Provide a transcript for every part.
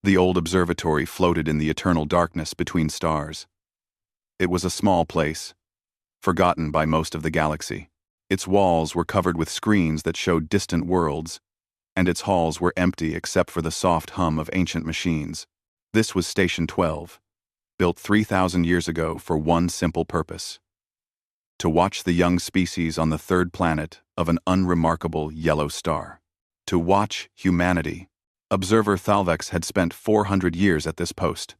The old observatory floated in the eternal darkness between stars. It was a small place, forgotten by most of the galaxy. Its walls were covered with screens that showed distant worlds, and its halls were empty except for the soft hum of ancient machines. This was Station 12, built 3,000 years ago for one simple purpose: to watch the young species on the third planet of an unremarkable yellow star. To watch humanity. Observer Thalvex had spent 400 years at this post.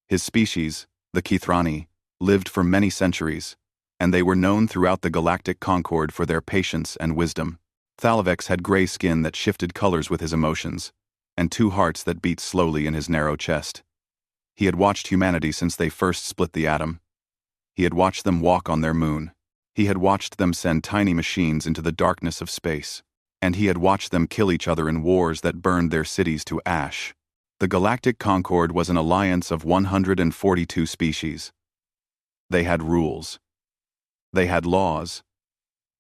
His species, the Kithrani, lived for many centuries, and they were known throughout the galactic concord for their patience and wisdom. Thalvex had gray skin that shifted colors with his emotions, and two hearts that beat slowly in his narrow chest. He had watched humanity since they first split the atom. He had watched them walk on their moon. He had watched them send tiny machines into the darkness of space. And he had watched them kill each other in wars that burned their cities to ash. The Galactic Concord was an alliance of 142 species. They had rules. They had laws.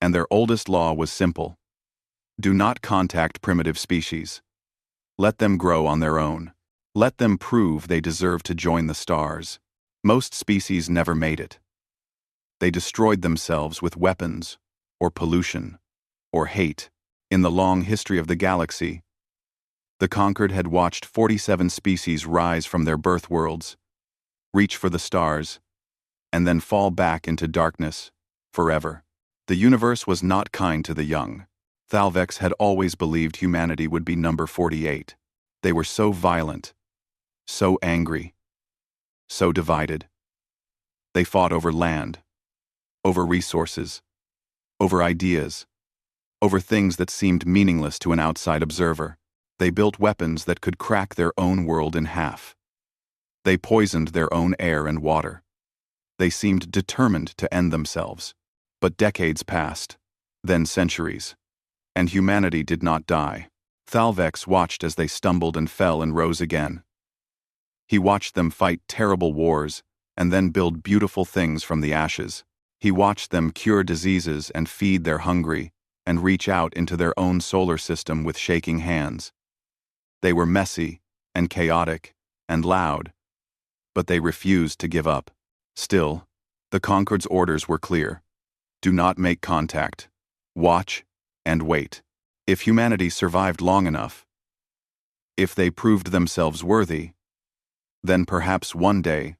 And their oldest law was simple: do not contact primitive species. Let them grow on their own. Let them prove they deserve to join the stars. Most species never made it. They destroyed themselves with weapons, or pollution, or hate. In the long history of the galaxy, the Concord had watched 47 species rise from their birth worlds, reach for the stars, and then fall back into darkness forever. The universe was not kind to the young. Thalvex had always believed humanity would be number 48. They were so violent, so angry, so divided. They fought over land, over resources, over ideas, over things that seemed meaningless to an outside observer. They built weapons that could crack their own world in half. They poisoned their own air and water. They seemed determined to end themselves. But decades passed, then centuries, and humanity did not die. Thalvex watched as they stumbled and fell and rose again. He watched them fight terrible wars and then build beautiful things from the ashes. He watched them cure diseases and feed their hungry, and reach out into their own solar system with shaking hands. They were messy, and chaotic, and loud, but they refused to give up. Still, the Concord's orders were clear: do not make contact. Watch and wait. If humanity survived long enough, if they proved themselves worthy, then perhaps one day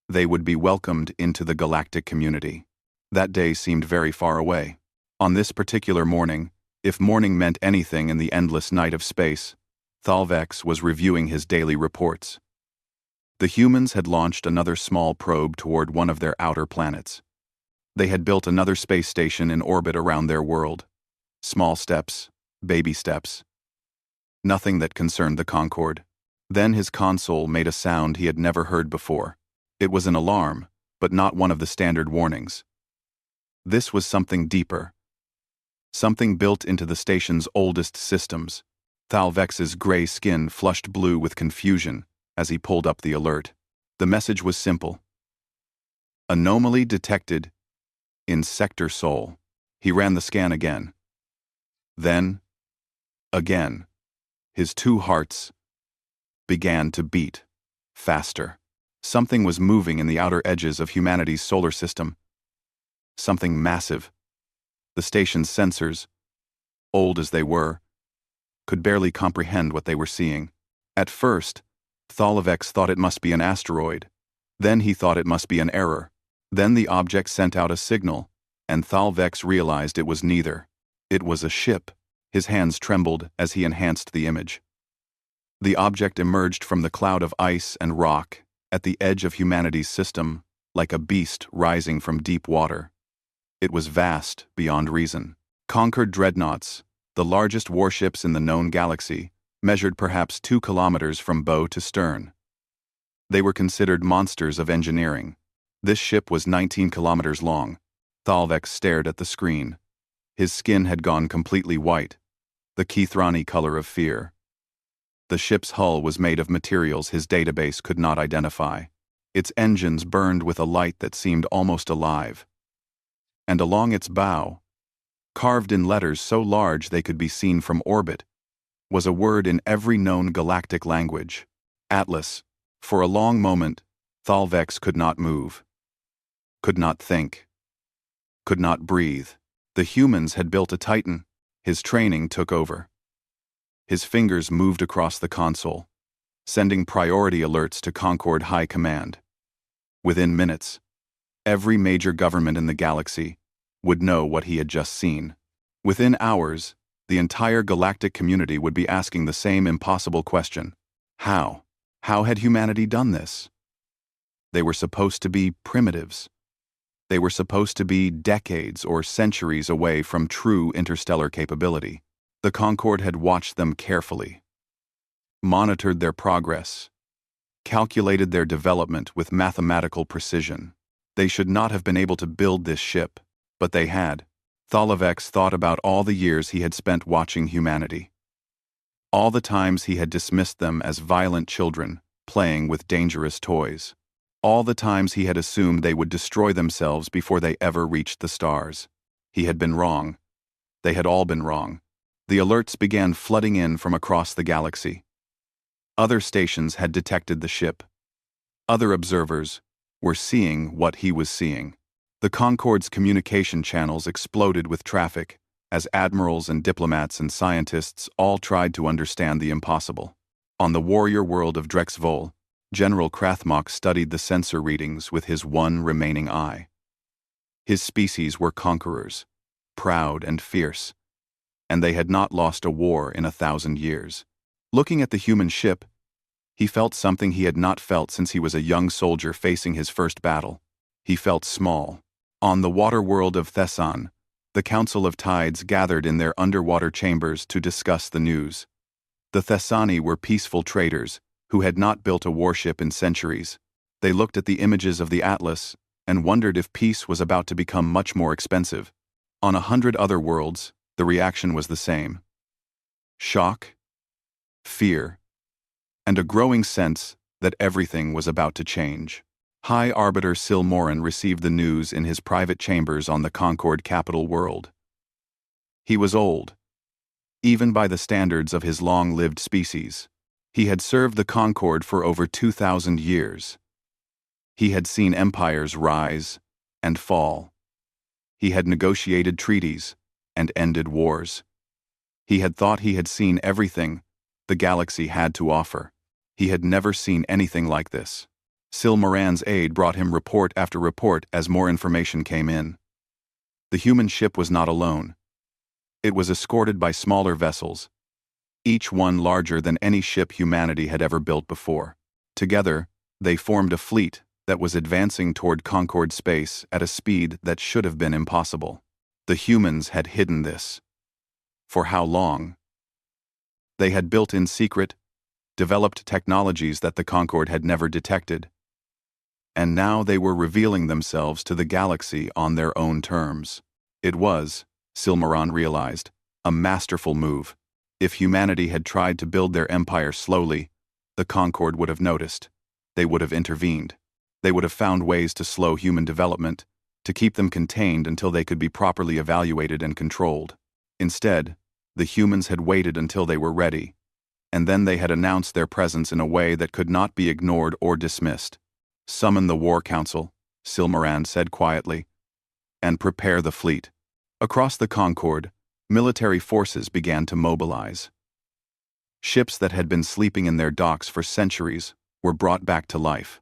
they would be welcomed into the galactic community. That day seemed very far away. On this particular morning, if morning meant anything in the endless night of space, Thalvex was reviewing his daily reports. The humans had launched another small probe toward one of their outer planets. They had built another space station in orbit around their world. Small steps, baby steps. Nothing that concerned the Concord. Then his console made a sound he had never heard before. It was an alarm, but not one of the standard warnings. This was something deeper. Something built into the station's oldest systems. Thalvex's gray skin flushed blue with confusion as he pulled up the alert. The message was simple: anomaly detected in Sector Sol. He ran the scan again. Then, again, his two hearts began to beat faster. Something was moving in the outer edges of humanity's solar system. Something massive. The station's sensors, old as they were, could barely comprehend what they were seeing. At first, Thalvex thought it must be an asteroid. Then he thought it must be an error. Then the object sent out a signal, and Thalvex realized it was neither. It was a ship. His hands trembled as he enhanced the image. The object emerged from the cloud of ice and rock at the edge of humanity's system, like a beast rising from deep water. It was vast beyond reason. Conquered dreadnoughts, the largest warships in the known galaxy, measured perhaps 2 kilometers from bow to stern. They were considered monsters of engineering. This ship was 19 kilometers long. Thalvex stared at the screen. His skin had gone completely white, the Kithrani color of fear. The ship's hull was made of materials his database could not identify. Its engines burned with a light that seemed almost alive. And along its bow, carved in letters so large they could be seen from orbit, was a word in every known galactic language: Atlas. For a long moment, Thalvex could not move, could not think, could not breathe. The humans had built a Titan. His training took over. His fingers moved across the console, sending priority alerts to Concord High Command. Within minutes, every major government in the galaxy would know what he had just seen. Within hours, the entire galactic community would be asking the same impossible question. How? How had humanity done this? They were supposed to be primitives. They were supposed to be decades or centuries away from true interstellar capability. The Concord had watched them carefully, monitored their progress, calculated their development with mathematical precision. They should not have been able to build this ship, but they had. Thalvex thought about all the years he had spent watching humanity. All the times he had dismissed them as violent children, playing with dangerous toys. All the times he had assumed they would destroy themselves before they ever reached the stars. He had been wrong. They had all been wrong. The alerts began flooding in from across the galaxy. Other stations had detected the ship. Other observers were seeing what he was seeing. The Concord's communication channels exploded with traffic as admirals and diplomats and scientists all tried to understand the impossible. On the warrior world of Drexvol, General Krathmok studied the sensor readings with his one remaining eye. His species were conquerors, proud and fierce, and they had not lost a war in 1,000 years. Looking at the human ship, he felt something he had not felt since he was a young soldier facing his first battle. He felt small. On the water world of Thesson, the Council of Tides gathered in their underwater chambers to discuss the news. The Thessani were peaceful traders who had not built a warship in centuries. They looked at the images of the Atlas and wondered if peace was about to become much more expensive. On 100 other worlds, the reaction was the same. Shock, fear, and a growing sense that everything was about to change. High Arbiter Silmoran received the news in his private chambers on the Concord capital world. He was old, even by the standards of his long-lived species. He had served the Concord for over 2,000 years. He had seen empires rise and fall. He had negotiated treaties and ended wars. He had thought he had seen everything the galaxy had to offer. He had never seen anything like this. Silmoran's aide brought him report after report as more information came in. The human ship was not alone. It was escorted by smaller vessels, each one larger than any ship humanity had ever built before. Together, they formed a fleet that was advancing toward Concord space at a speed that should have been impossible. The humans had hidden this. For how long? They had built in secret, developed technologies that the Concord had never detected. And now they were revealing themselves to the galaxy on their own terms. It was, Silmoran realized, a masterful move. If humanity had tried to build their empire slowly, the Concord would have noticed. They would have intervened. They would have found ways to slow human development, to keep them contained until they could be properly evaluated and controlled. Instead, the humans had waited until they were ready, and then they had announced their presence in a way that could not be ignored or dismissed. Summon the War Council, Silmoran said quietly, and prepare the fleet. Across the Concord, military forces began to mobilize. Ships that had been sleeping in their docks for centuries were brought back to life.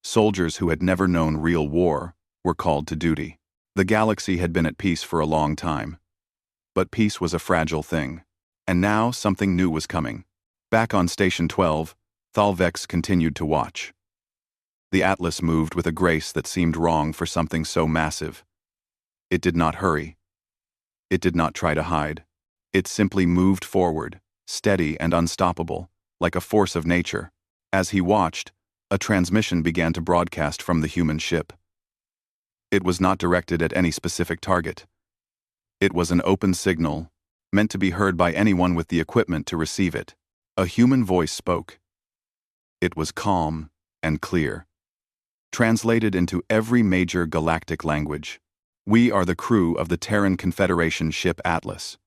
Soldiers who had never known real war were called to duty. The galaxy had been at peace for a long time. But peace was a fragile thing. And now something new was coming. Back on Station 12, Thalvex continued to watch. The Atlas moved with a grace that seemed wrong for something so massive. It did not hurry. It did not try to hide. It simply moved forward, steady and unstoppable, like a force of nature. As he watched, a transmission began to broadcast from the human ship. It was not directed at any specific target. It was an open signal, meant to be heard by anyone with the equipment to receive it. A human voice spoke. It was calm and clear. Translated into every major galactic language. We are the crew of the Terran Confederation ship Atlas.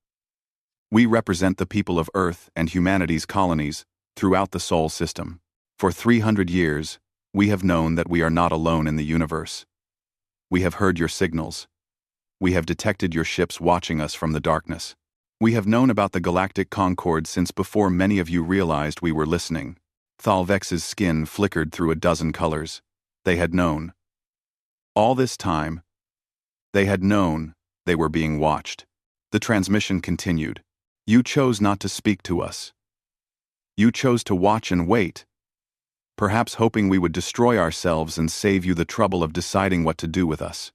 We represent the people of Earth and humanity's colonies throughout the Sol system. For 300 years, we have known that we are not alone in the universe. We have heard your signals. We have detected your ships watching us from the darkness. We have known about the Galactic Concord since before many of you realized we were listening. Thalvex's skin flickered through a dozen colors. They had known. All this time, they had known they were being watched. The transmission continued. You chose not to speak to us. You chose to watch and wait, perhaps hoping we would destroy ourselves and save you the trouble of deciding what to do with us.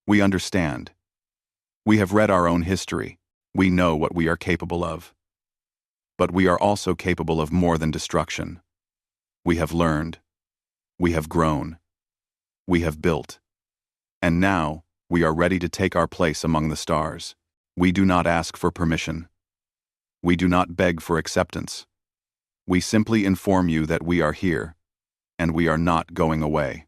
We understand. We have read our own history. We know what we are capable of. But we are also capable of more than destruction. We have learned. We have grown. We have built. And now, we are ready to take our place among the stars. We do not ask for permission. We do not beg for acceptance. We simply inform you that we are here, and we are not going away.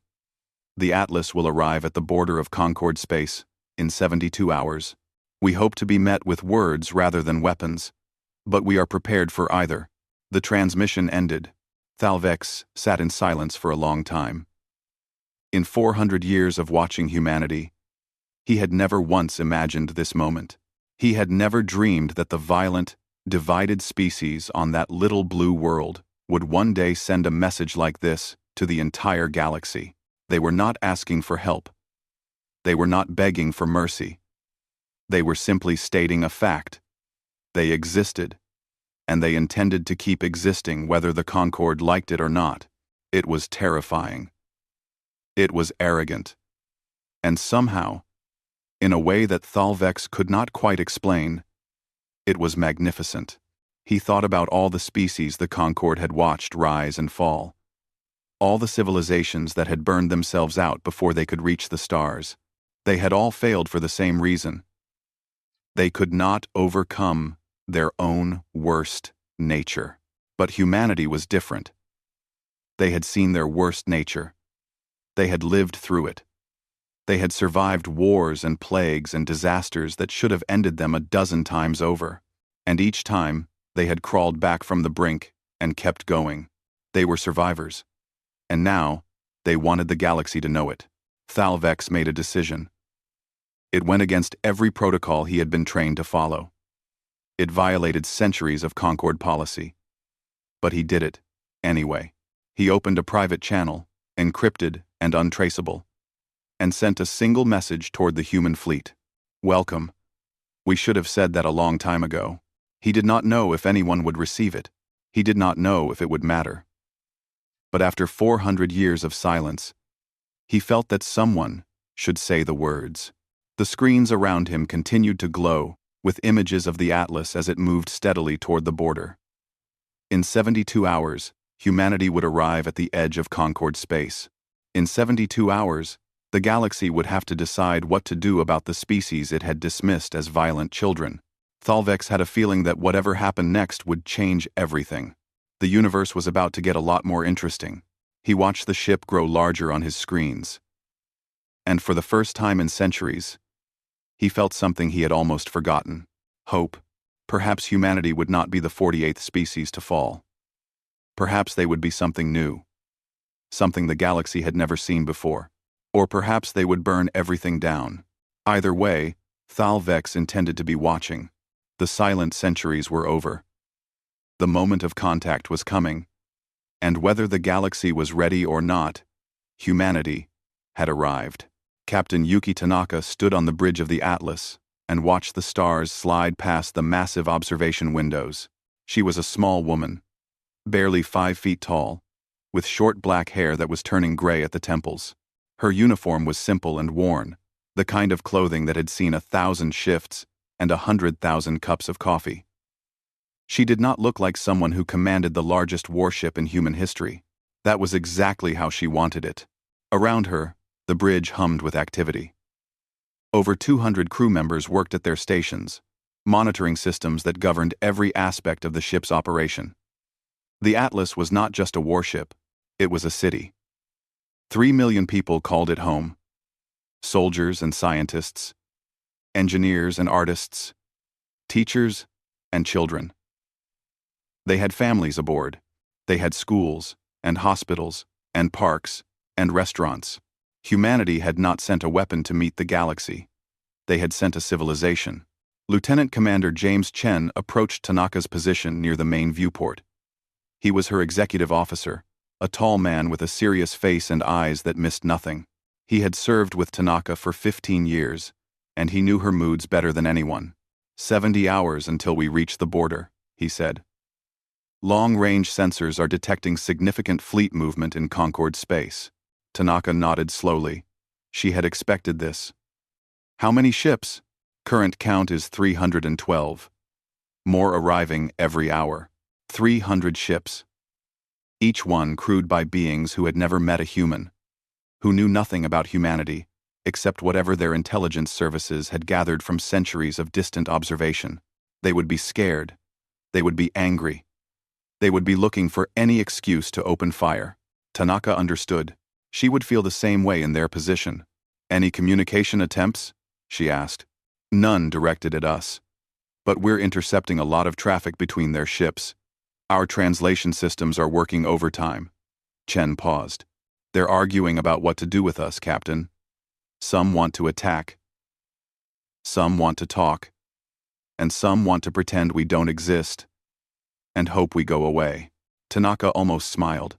The Atlas will arrive at the border of Concord space in 72 hours. We hope to be met with words rather than weapons, but we are prepared for either. The transmission ended. Thalvex sat in silence for a long time. In 400 years of watching humanity, he had never once imagined this moment. He had never dreamed that the violent, divided species on that little blue world would one day send a message like this to the entire galaxy. They were not asking for help. They were not begging for mercy. They were simply stating a fact. They existed, and they intended to keep existing whether the Concord liked it or not. It was terrifying. It was arrogant. And somehow, in a way that Thalvex could not quite explain, it was magnificent. He thought about all the species the Concord had watched rise and fall. All the civilizations that had burned themselves out before they could reach the stars. They had all failed for the same reason. They could not overcome their own worst nature. But humanity was different. They had seen their worst nature. They had lived through it. They had survived wars and plagues and disasters that should have ended them a dozen times over. And each time, they had crawled back from the brink and kept going. They were survivors. And now, they wanted the galaxy to know it. Thalvex made a decision. It went against every protocol he had been trained to follow. It violated centuries of Concord policy. But he did it, anyway. He opened a private channel, encrypted and untraceable, and sent a single message toward the human fleet. Welcome. We should have said that a long time ago. He did not know if anyone would receive it. He did not know if it would matter. But after 400 years of silence, he felt that someone should say the words. The screens around him continued to glow with images of the Atlas as it moved steadily toward the border. In 72 hours, humanity would arrive at the edge of Concord space. In 72 hours, the galaxy would have to decide what to do about the species it had dismissed as violent children. Thalvex had a feeling that whatever happened next would change everything. The universe was about to get a lot more interesting. He watched the ship grow larger on his screens. And for the first time in centuries, he felt something he had almost forgotten. Hope. Perhaps humanity would not be the 48th species to fall. Perhaps they would be something new. Something the galaxy had never seen before. Or perhaps they would burn everything down. Either way, Thalvex intended to be watching. The silent centuries were over. The moment of contact was coming. And whether the galaxy was ready or not, humanity had arrived. Captain Yuki Tanaka stood on the bridge of the Atlas and watched the stars slide past the massive observation windows. She was a small woman, barely 5 feet tall, with short black hair that was turning gray at the temples. Her uniform was simple and worn, the kind of clothing that had seen 1,000 shifts and 100,000 cups of coffee. She did not look like someone who commanded the largest warship in human history. That was exactly how she wanted it. Around her, the bridge hummed with activity. Over 200 crew members worked at their stations, monitoring systems that governed every aspect of the ship's operation. The Atlas was not just a warship, it was a city. 3 million people called it home. Soldiers and scientists, engineers and artists, teachers and children. They had families aboard. They had schools and hospitals, and parks, and restaurants. Humanity had not sent a weapon to meet the galaxy. They had sent a civilization. Lieutenant Commander James Chen approached Tanaka's position near the main viewport. He was her executive officer, a tall man with a serious face and eyes that missed nothing. He had served with Tanaka for 15 years, and he knew her moods better than anyone. 70 hours until we reach the border, he said. Long-range sensors are detecting significant fleet movement in Concord space. Tanaka nodded slowly. She had expected this. How many ships? Current count is 312. More arriving every hour. 300 ships. Each one crewed by beings who had never met a human, who knew nothing about humanity, except whatever their intelligence services had gathered from centuries of distant observation. They would be scared. They would be angry. They would be looking for any excuse to open fire. Tanaka understood. She would feel the same way in their position. Any communication attempts? She asked. None directed at us. But we're intercepting a lot of traffic between their ships. Our translation systems are working overtime. Chen paused. They're arguing about what to do with us, Captain. Some want to attack. Some want to talk. And some want to pretend we don't exist. And hope we go away. Tanaka almost smiled.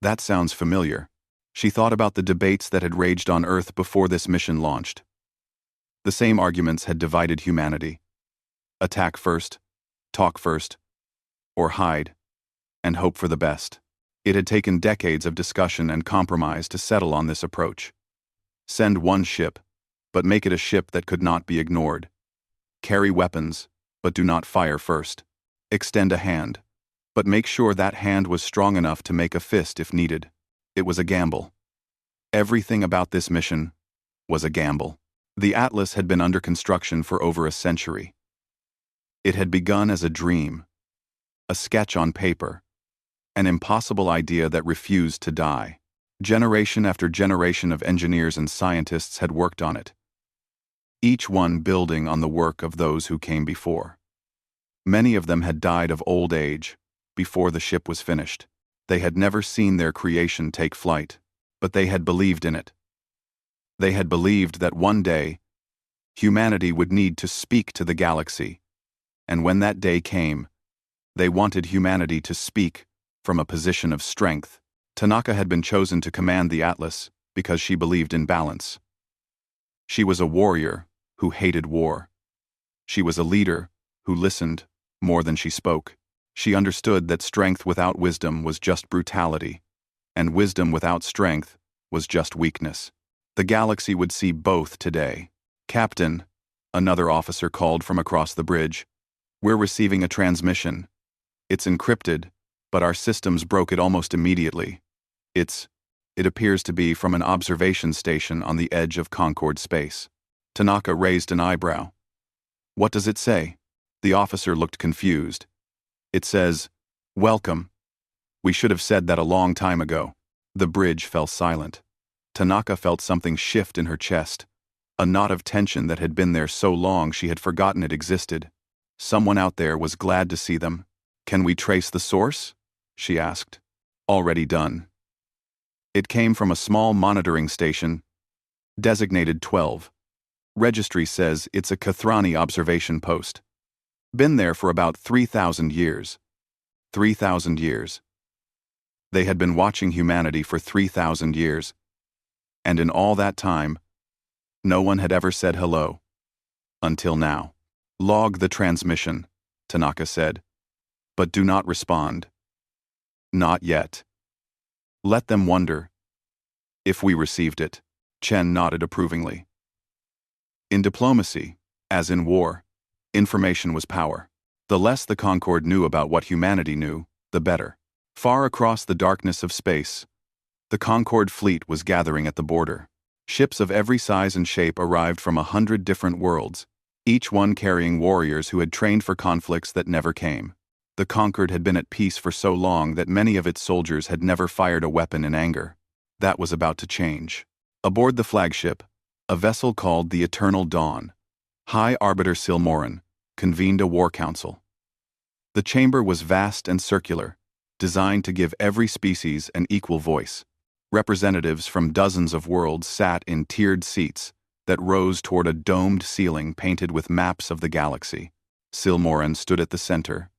That sounds familiar. She thought about the debates that had raged on Earth before this mission launched. The same arguments had divided humanity. Attack first, talk first, or hide, and hope for the best. It had taken decades of discussion and compromise to settle on this approach. Send one ship, but make it a ship that could not be ignored. Carry weapons, but do not fire first. Extend a hand, but make sure that hand was strong enough to make a fist if needed. It was a gamble. Everything about this mission was a gamble. The Atlas had been under construction for over a century. It had begun as a dream, a sketch on paper, an impossible idea that refused to die. Generation after generation of engineers and scientists had worked on it, each one building on the work of those who came before. Many of them had died of old age before the ship was finished. They had never seen their creation take flight, but they had believed in it. They had believed that one day, humanity would need to speak to the galaxy, and when that day came, they wanted humanity to speak from a position of strength. Tanaka had been chosen to command the Atlas because she believed in balance. She was a warrior who hated war. She was a leader who listened more than she spoke. She understood that strength without wisdom was just brutality, and wisdom without strength was just weakness. The galaxy would see both today. Captain, another officer called from across the bridge. We're receiving a transmission. It's encrypted, but our systems broke it almost immediately. It appears to be from an observation station on the edge of Concord space. Tanaka raised an eyebrow. What does it say? The officer looked confused. It says, "Welcome." We should have said that a long time ago. The bridge fell silent. Tanaka felt something shift in her chest, a knot of tension that had been there so long she had forgotten it existed. Someone out there was glad to see them. Can we trace the source? She asked. Already done. It came from a small monitoring station, designated 12. Registry says it's a Kathrani observation post. Been there for about 3,000 years. 3,000 years. They had been watching humanity for 3,000 years. And in all that time, no one had ever said hello. Until now. Log the transmission, Tanaka said. But do not respond. Not yet. Let them wonder. If we received it. Chen nodded approvingly. In diplomacy, as in war, information was power. The less the Concord knew about what humanity knew, the better. Far across the darkness of space, the Concord fleet was gathering at the border. Ships of every size and shape arrived from 100 different worlds, each one carrying warriors who had trained for conflicts that never came. The Concord had been at peace for so long that many of its soldiers had never fired a weapon in anger. That was about to change. Aboard the flagship, a vessel called the Eternal Dawn, High Arbiter Silmoran convened a war council. The chamber was vast and circular, designed to give every species an equal voice. Representatives from dozens of worlds sat in tiered seats that rose toward a domed ceiling painted with maps of the galaxy. Silmoran stood at the center,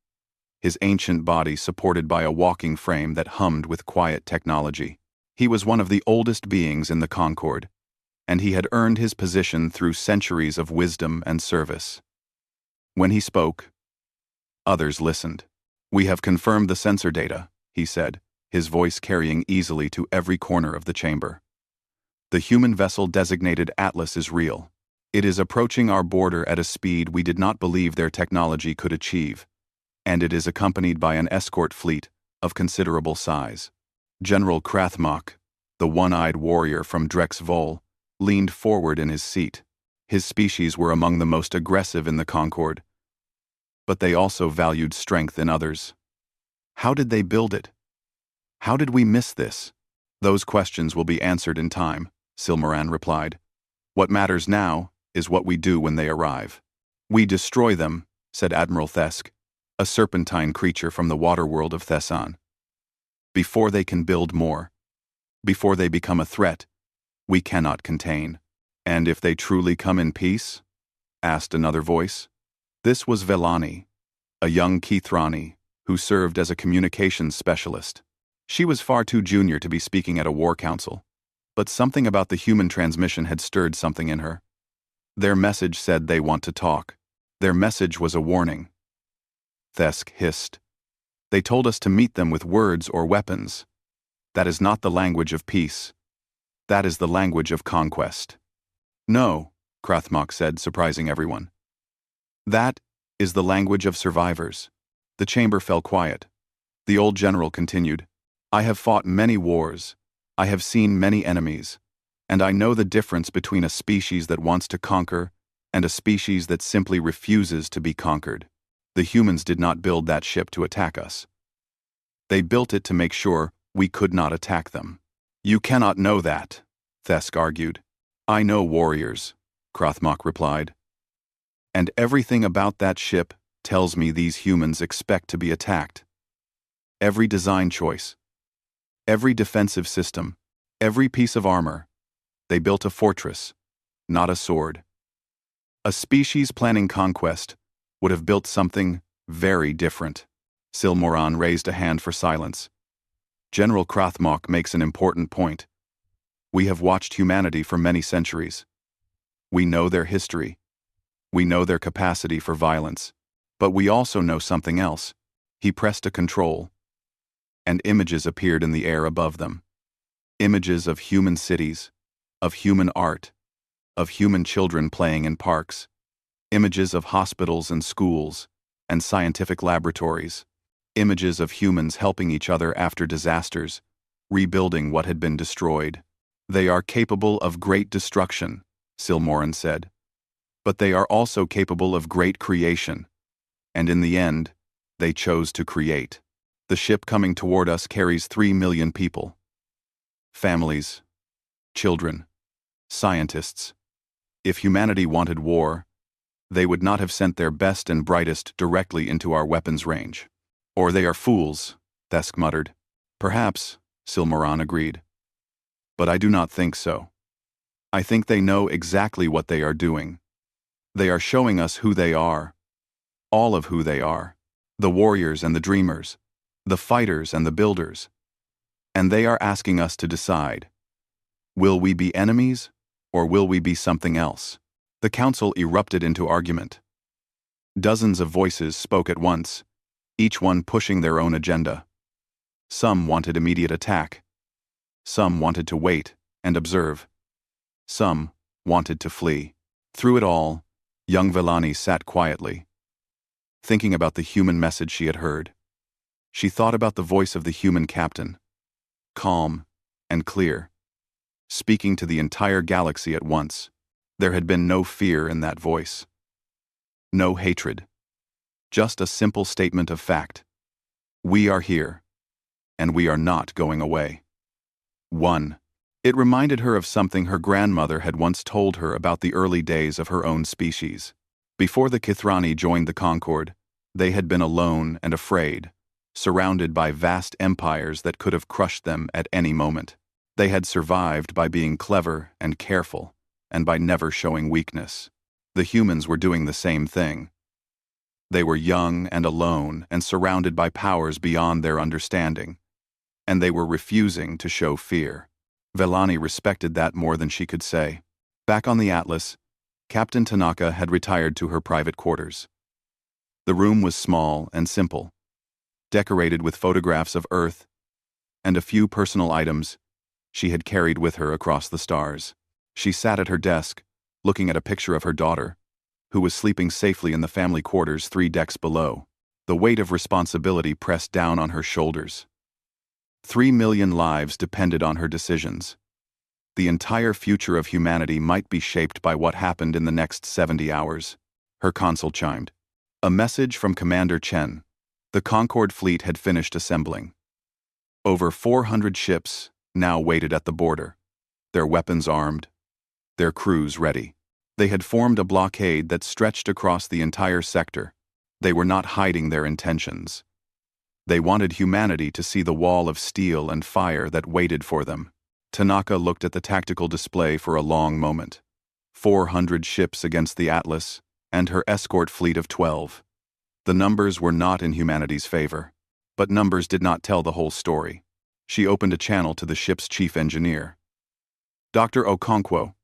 his ancient body supported by a walking frame that hummed with quiet technology. He was one of the oldest beings in the Concord, and he had earned his position through centuries of wisdom and service. When he spoke, others listened. "We have confirmed the sensor data," he said, his voice carrying easily to every corner of the chamber. "The human vessel designated Atlas is real. It is approaching our border at a speed we did not believe their technology could achieve, and it is accompanied by an escort fleet of considerable size." General Krathmok, the one-eyed warrior from Drex Vol, leaned forward in his seat. His species were among the most aggressive in the Concord, but they also valued strength in others. How did they build it? How did we miss this? "Those questions will be answered in time," Silmoran replied. "What matters now is what we do when they arrive." "We destroy them," said Admiral Thesk, a serpentine creature from the water world of Thesson. "Before they can build more, before they become a threat, we cannot contain." "And if they truly come in peace?" asked another voice. This was Velani, a young Keithrani who served as a communications specialist. She was far too junior to be speaking at a war council, but something about the human transmission had stirred something in her. "Their message said they want to talk. Their message was a warning." Thesk hissed. "They told us to meet them with words or weapons. That is not the language of peace. That is the language of conquest." "No," Krathmok said, surprising everyone. "That is the language of survivors." The chamber fell quiet. The old general continued, "I have fought many wars. I have seen many enemies, and I know the difference between a species that wants to conquer and a species that simply refuses to be conquered. The humans did not build that ship to attack us. They built it to make sure we could not attack them." "You cannot know that," Thesk argued. "I know warriors," Krathmok replied. "And everything about that ship tells me these humans expect to be attacked. Every design choice, every defensive system, every piece of armor. They built a fortress, not a sword. A species planning conquest would have built something very different." Silmoran raised a hand for silence. "General Krathmok makes an important point. We have watched humanity for many centuries. We know their history. We know their capacity for violence. But we also know something else." He pressed a control, and images appeared in the air above them. Images of human cities, of human art, of human children playing in parks. Images of hospitals and schools, and scientific laboratories. Images of humans helping each other after disasters, rebuilding what had been destroyed. "They are capable of great destruction," Silmoran said. "But they are also capable of great creation. And in the end, they chose to create. The ship coming toward us carries 3 million people. Families, children, scientists. If humanity wanted war, they would not have sent their best and brightest directly into our weapons range." "Or they are fools," Thesk muttered. "Perhaps," Silmoran agreed. "But I do not think so. I think they know exactly what they are doing. They are showing us who they are. All of who they are. The warriors and the dreamers. The fighters and the builders. And they are asking us to decide. Will we be enemies, or will we be something else?" The council erupted into argument. Dozens of voices spoke at once, each one pushing their own agenda. Some wanted immediate attack. Some wanted to wait and observe. Some wanted to flee. Through it all, young Velani sat quietly, thinking about the human message she had heard. She thought about the voice of the human captain, calm and clear, speaking to the entire galaxy at once. There had been no fear in that voice. No hatred. Just a simple statement of fact. We are here, and we are not going away. 1. It reminded her of something her grandmother had once told her about the early days of her own species. Before the Kithrani joined the Concord, they had been alone and afraid, surrounded by vast empires that could have crushed them at any moment. They had survived by being clever and careful, and by never showing weakness. The humans were doing the same thing. They were young and alone and surrounded by powers beyond their understanding, and they were refusing to show fear. Vellani respected that more than she could say. Back on the Atlas, Captain Tanaka had retired to her private quarters. The room was small and simple, decorated with photographs of Earth and a few personal items she had carried with her across the stars. She sat at her desk, looking at a picture of her daughter, who was sleeping safely in the family quarters 3 decks below. The weight of responsibility pressed down on her shoulders. 3 million lives depended on her decisions. The entire future of humanity might be shaped by what happened in the next 70 hours. Her console chimed. A message from Commander Chen. The Concorde fleet had finished assembling. Over 400 ships now waited at the border, their weapons armed, their crews ready. They had formed a blockade that stretched across the entire sector. They were not hiding their intentions. They wanted humanity to see the wall of steel and fire that waited for them. Tanaka looked at the tactical display for a long moment. 400 ships against the Atlas, and her escort fleet of 12. The numbers were not in humanity's favor. But numbers did not tell the whole story. She opened a channel to the ship's chief engineer. Dr. Okonkwo.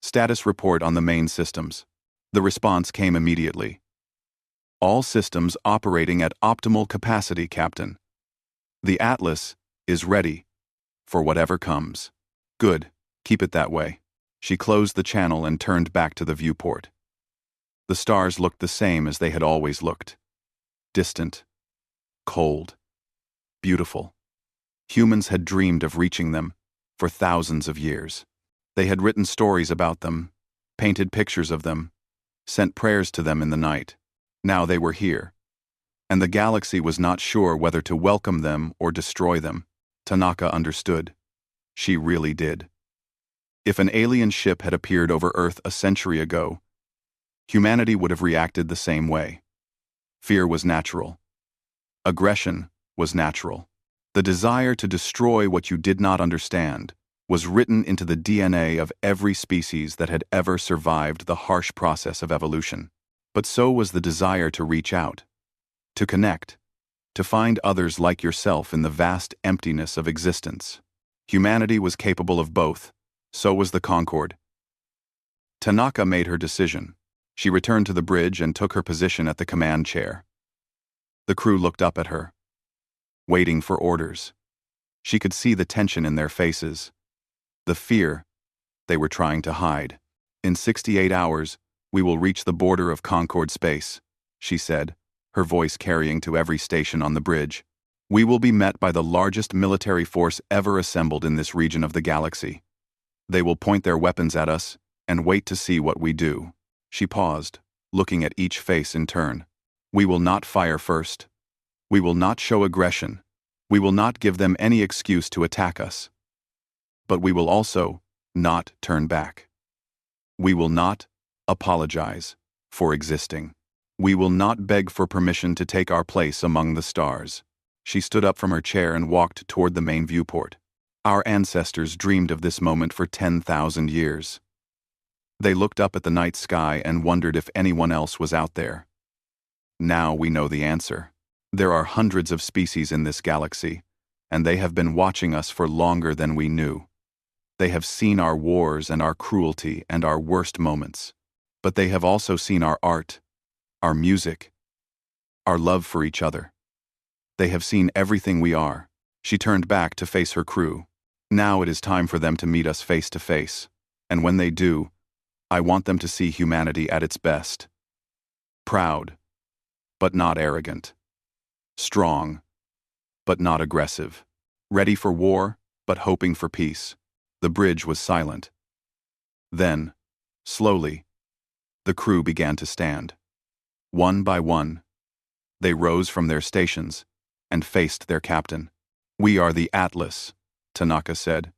Status report on the main systems. The response came immediately. All systems operating at optimal capacity, Captain. The Atlas is ready for whatever comes. Good, keep it that way. She closed the channel and turned back to the viewport. The stars looked the same as they had always looked. Distant, cold, beautiful. Humans had dreamed of reaching them for thousands of years. They had written stories about them, painted pictures of them, sent prayers to them in the night. Now they were here, and the galaxy was not sure whether to welcome them or destroy them. Tanaka understood. She really did. If an alien ship had appeared over Earth a century ago, humanity would have reacted the same way. Fear was natural. Aggression was natural. The desire to destroy what you did not understand was written into the DNA of every species that had ever survived the harsh process of evolution. But so was the desire to reach out, to connect, to find others like yourself in the vast emptiness of existence. Humanity was capable of both, so was the Concorde. Tanaka made her decision. She returned to the bridge and took her position at the command chair. The crew looked up at her, waiting for orders. She could see the tension in their faces, the fear they were trying to hide. In 68 hours, we will reach the border of Concorde space, she said, her voice carrying to every station on the bridge. We will be met by the largest military force ever assembled in this region of the galaxy. They will point their weapons at us and wait to see what we do. She paused, looking at each face in turn. We will not fire first. We will not show aggression. We will not give them any excuse to attack us. But we will also not turn back. We will not apologize for existing. We will not beg for permission to take our place among the stars. She stood up from her chair and walked toward the main viewport. Our ancestors dreamed of this moment for 10,000 years. They looked up at the night sky and wondered if anyone else was out there. Now we know the answer. There are hundreds of species in this galaxy, and they have been watching us for longer than we knew. They have seen our wars and our cruelty and our worst moments. But they have also seen our art, our music, our love for each other. They have seen everything we are. She turned back to face her crew. Now it is time for them to meet us face to face. And when they do, I want them to see humanity at its best. Proud, but not arrogant. Strong, but not aggressive. Ready for war, but hoping for peace. The bridge was silent. Then, slowly, the crew began to stand. One by one, they rose from their stations and faced their captain. We are the Atlas, Tanaka said.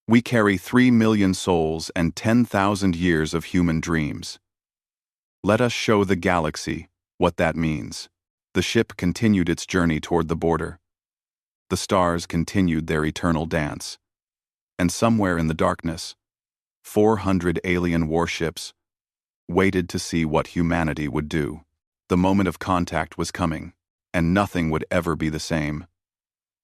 We carry 3 million souls and 10,000 years of human dreams. Let us show the galaxy what that means. The ship continued its journey toward the border. The stars continued their eternal dance. And somewhere in the darkness, 400 alien warships waited to see what humanity would do. The moment of contact was coming, and nothing would ever be the same.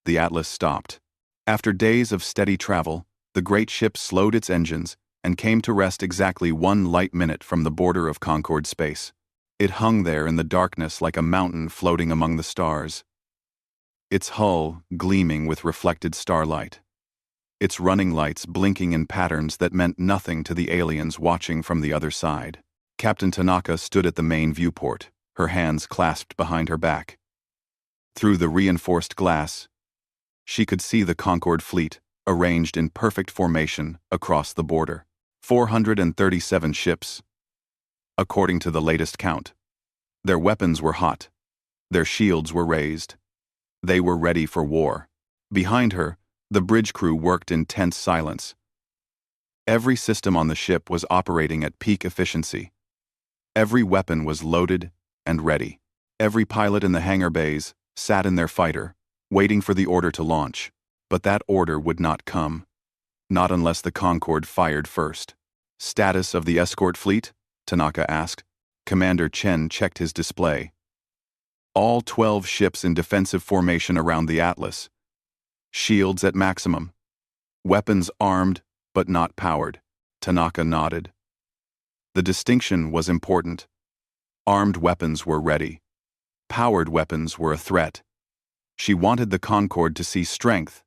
The Atlas stopped. After days of steady travel, the great ship slowed its engines and came to rest exactly 1 light minute from the border of Concord space. It hung there in the darkness like a mountain floating among the stars, its hull gleaming with reflected starlight, its running lights blinking in patterns that meant nothing to the aliens watching from the other side. Captain Tanaka stood at the main viewport, her hands clasped behind her back. Through the reinforced glass, she could see the Concord fleet arranged in perfect formation across the border. 437 ships, according to the latest count. Their weapons were hot. Their shields were raised. They were ready for war. Behind her, the bridge crew worked in tense silence. Every system on the ship was operating at peak efficiency. Every weapon was loaded and ready. Every pilot in the hangar bays sat in their fighter, waiting for the order to launch. But that order would not come. Not unless the Concorde fired first. Status of the escort fleet? Tanaka asked. Commander Chen checked his display. All 12 ships in defensive formation around the Atlas. Shields at maximum. Weapons armed, but not powered. Tanaka nodded. The distinction was important. Armed weapons were ready. Powered weapons were a threat. She wanted the Concorde to see strength,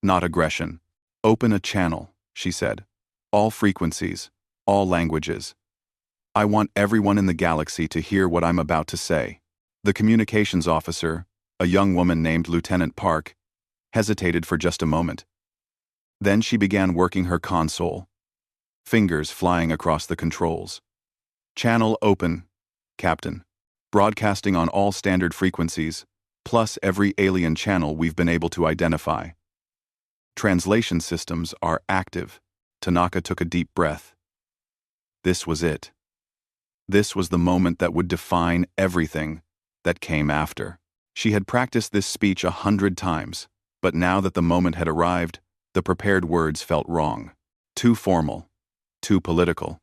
not aggression. Open a channel, she said. All frequencies, all languages. I want everyone in the galaxy to hear what I'm about to say. The communications officer, a young woman named Lieutenant Park, hesitated for just a moment. Then she began working her console, fingers flying across the controls. Channel open, Captain. Broadcasting on all standard frequencies, plus every alien channel we've been able to identify. Translation systems are active. Tanaka took a deep breath. This was it. This was the moment that would define everything that came after. She had practiced this speech 100 times, but now that the moment had arrived, the prepared words felt wrong. Too formal. Too political.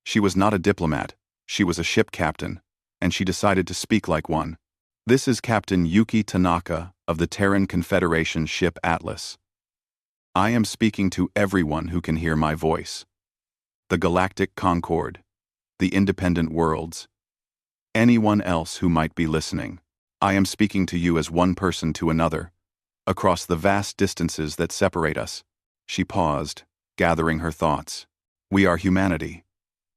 She was not a diplomat. She was a ship captain, and she decided to speak like one. This is Captain Yuki Tanaka of the Terran Confederation ship Atlas. I am speaking to everyone who can hear my voice. The Galactic Concorde, the independent worlds, anyone else who might be listening. I am speaking to you as one person to another, across the vast distances that separate us. She paused, gathering her thoughts. We are humanity.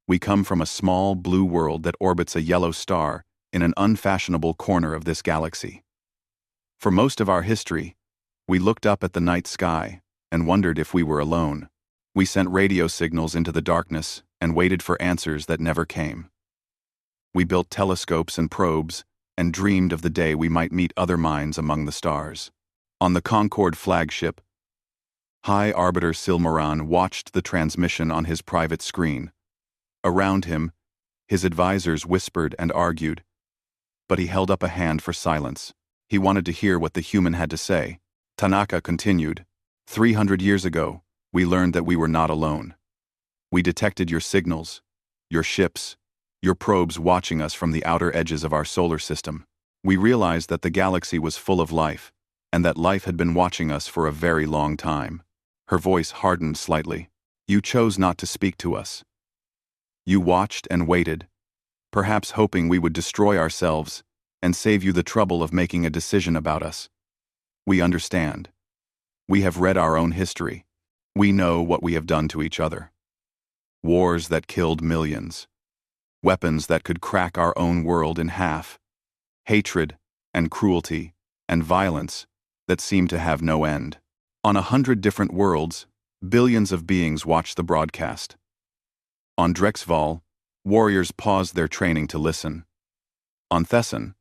We come from a small blue world that orbits a yellow star in an unfashionable corner of this galaxy. For most of our history, we looked up at the night sky and wondered if we were alone. We sent radio signals into the darkness and waited for answers that never came. We built telescopes and probes and dreamed of the day we might meet other minds among the stars. On the Concorde flagship, High Arbiter Silmaran watched the transmission on his private screen. Around him, his advisors whispered and argued, but he held up a hand for silence. He wanted to hear what the human had to say. Tanaka continued, 300 years ago, we learned that we were not alone. We detected your signals, your ships, your probes watching us from the outer edges of our solar system. We realized that the galaxy was full of life, and that life had been watching us for a very long time. Her voice hardened slightly. You chose not to speak to us. You watched and waited, perhaps hoping we would destroy ourselves and save you the trouble of making a decision about us. We understand. We have read our own history. We know what we have done to each other. Wars that killed millions. Weapons that could crack our own world in half. Hatred and cruelty and violence that seemed to have no end. On 100 different worlds, billions of beings watched the broadcast. On Drexval, warriors paused their training to listen. On Thesson,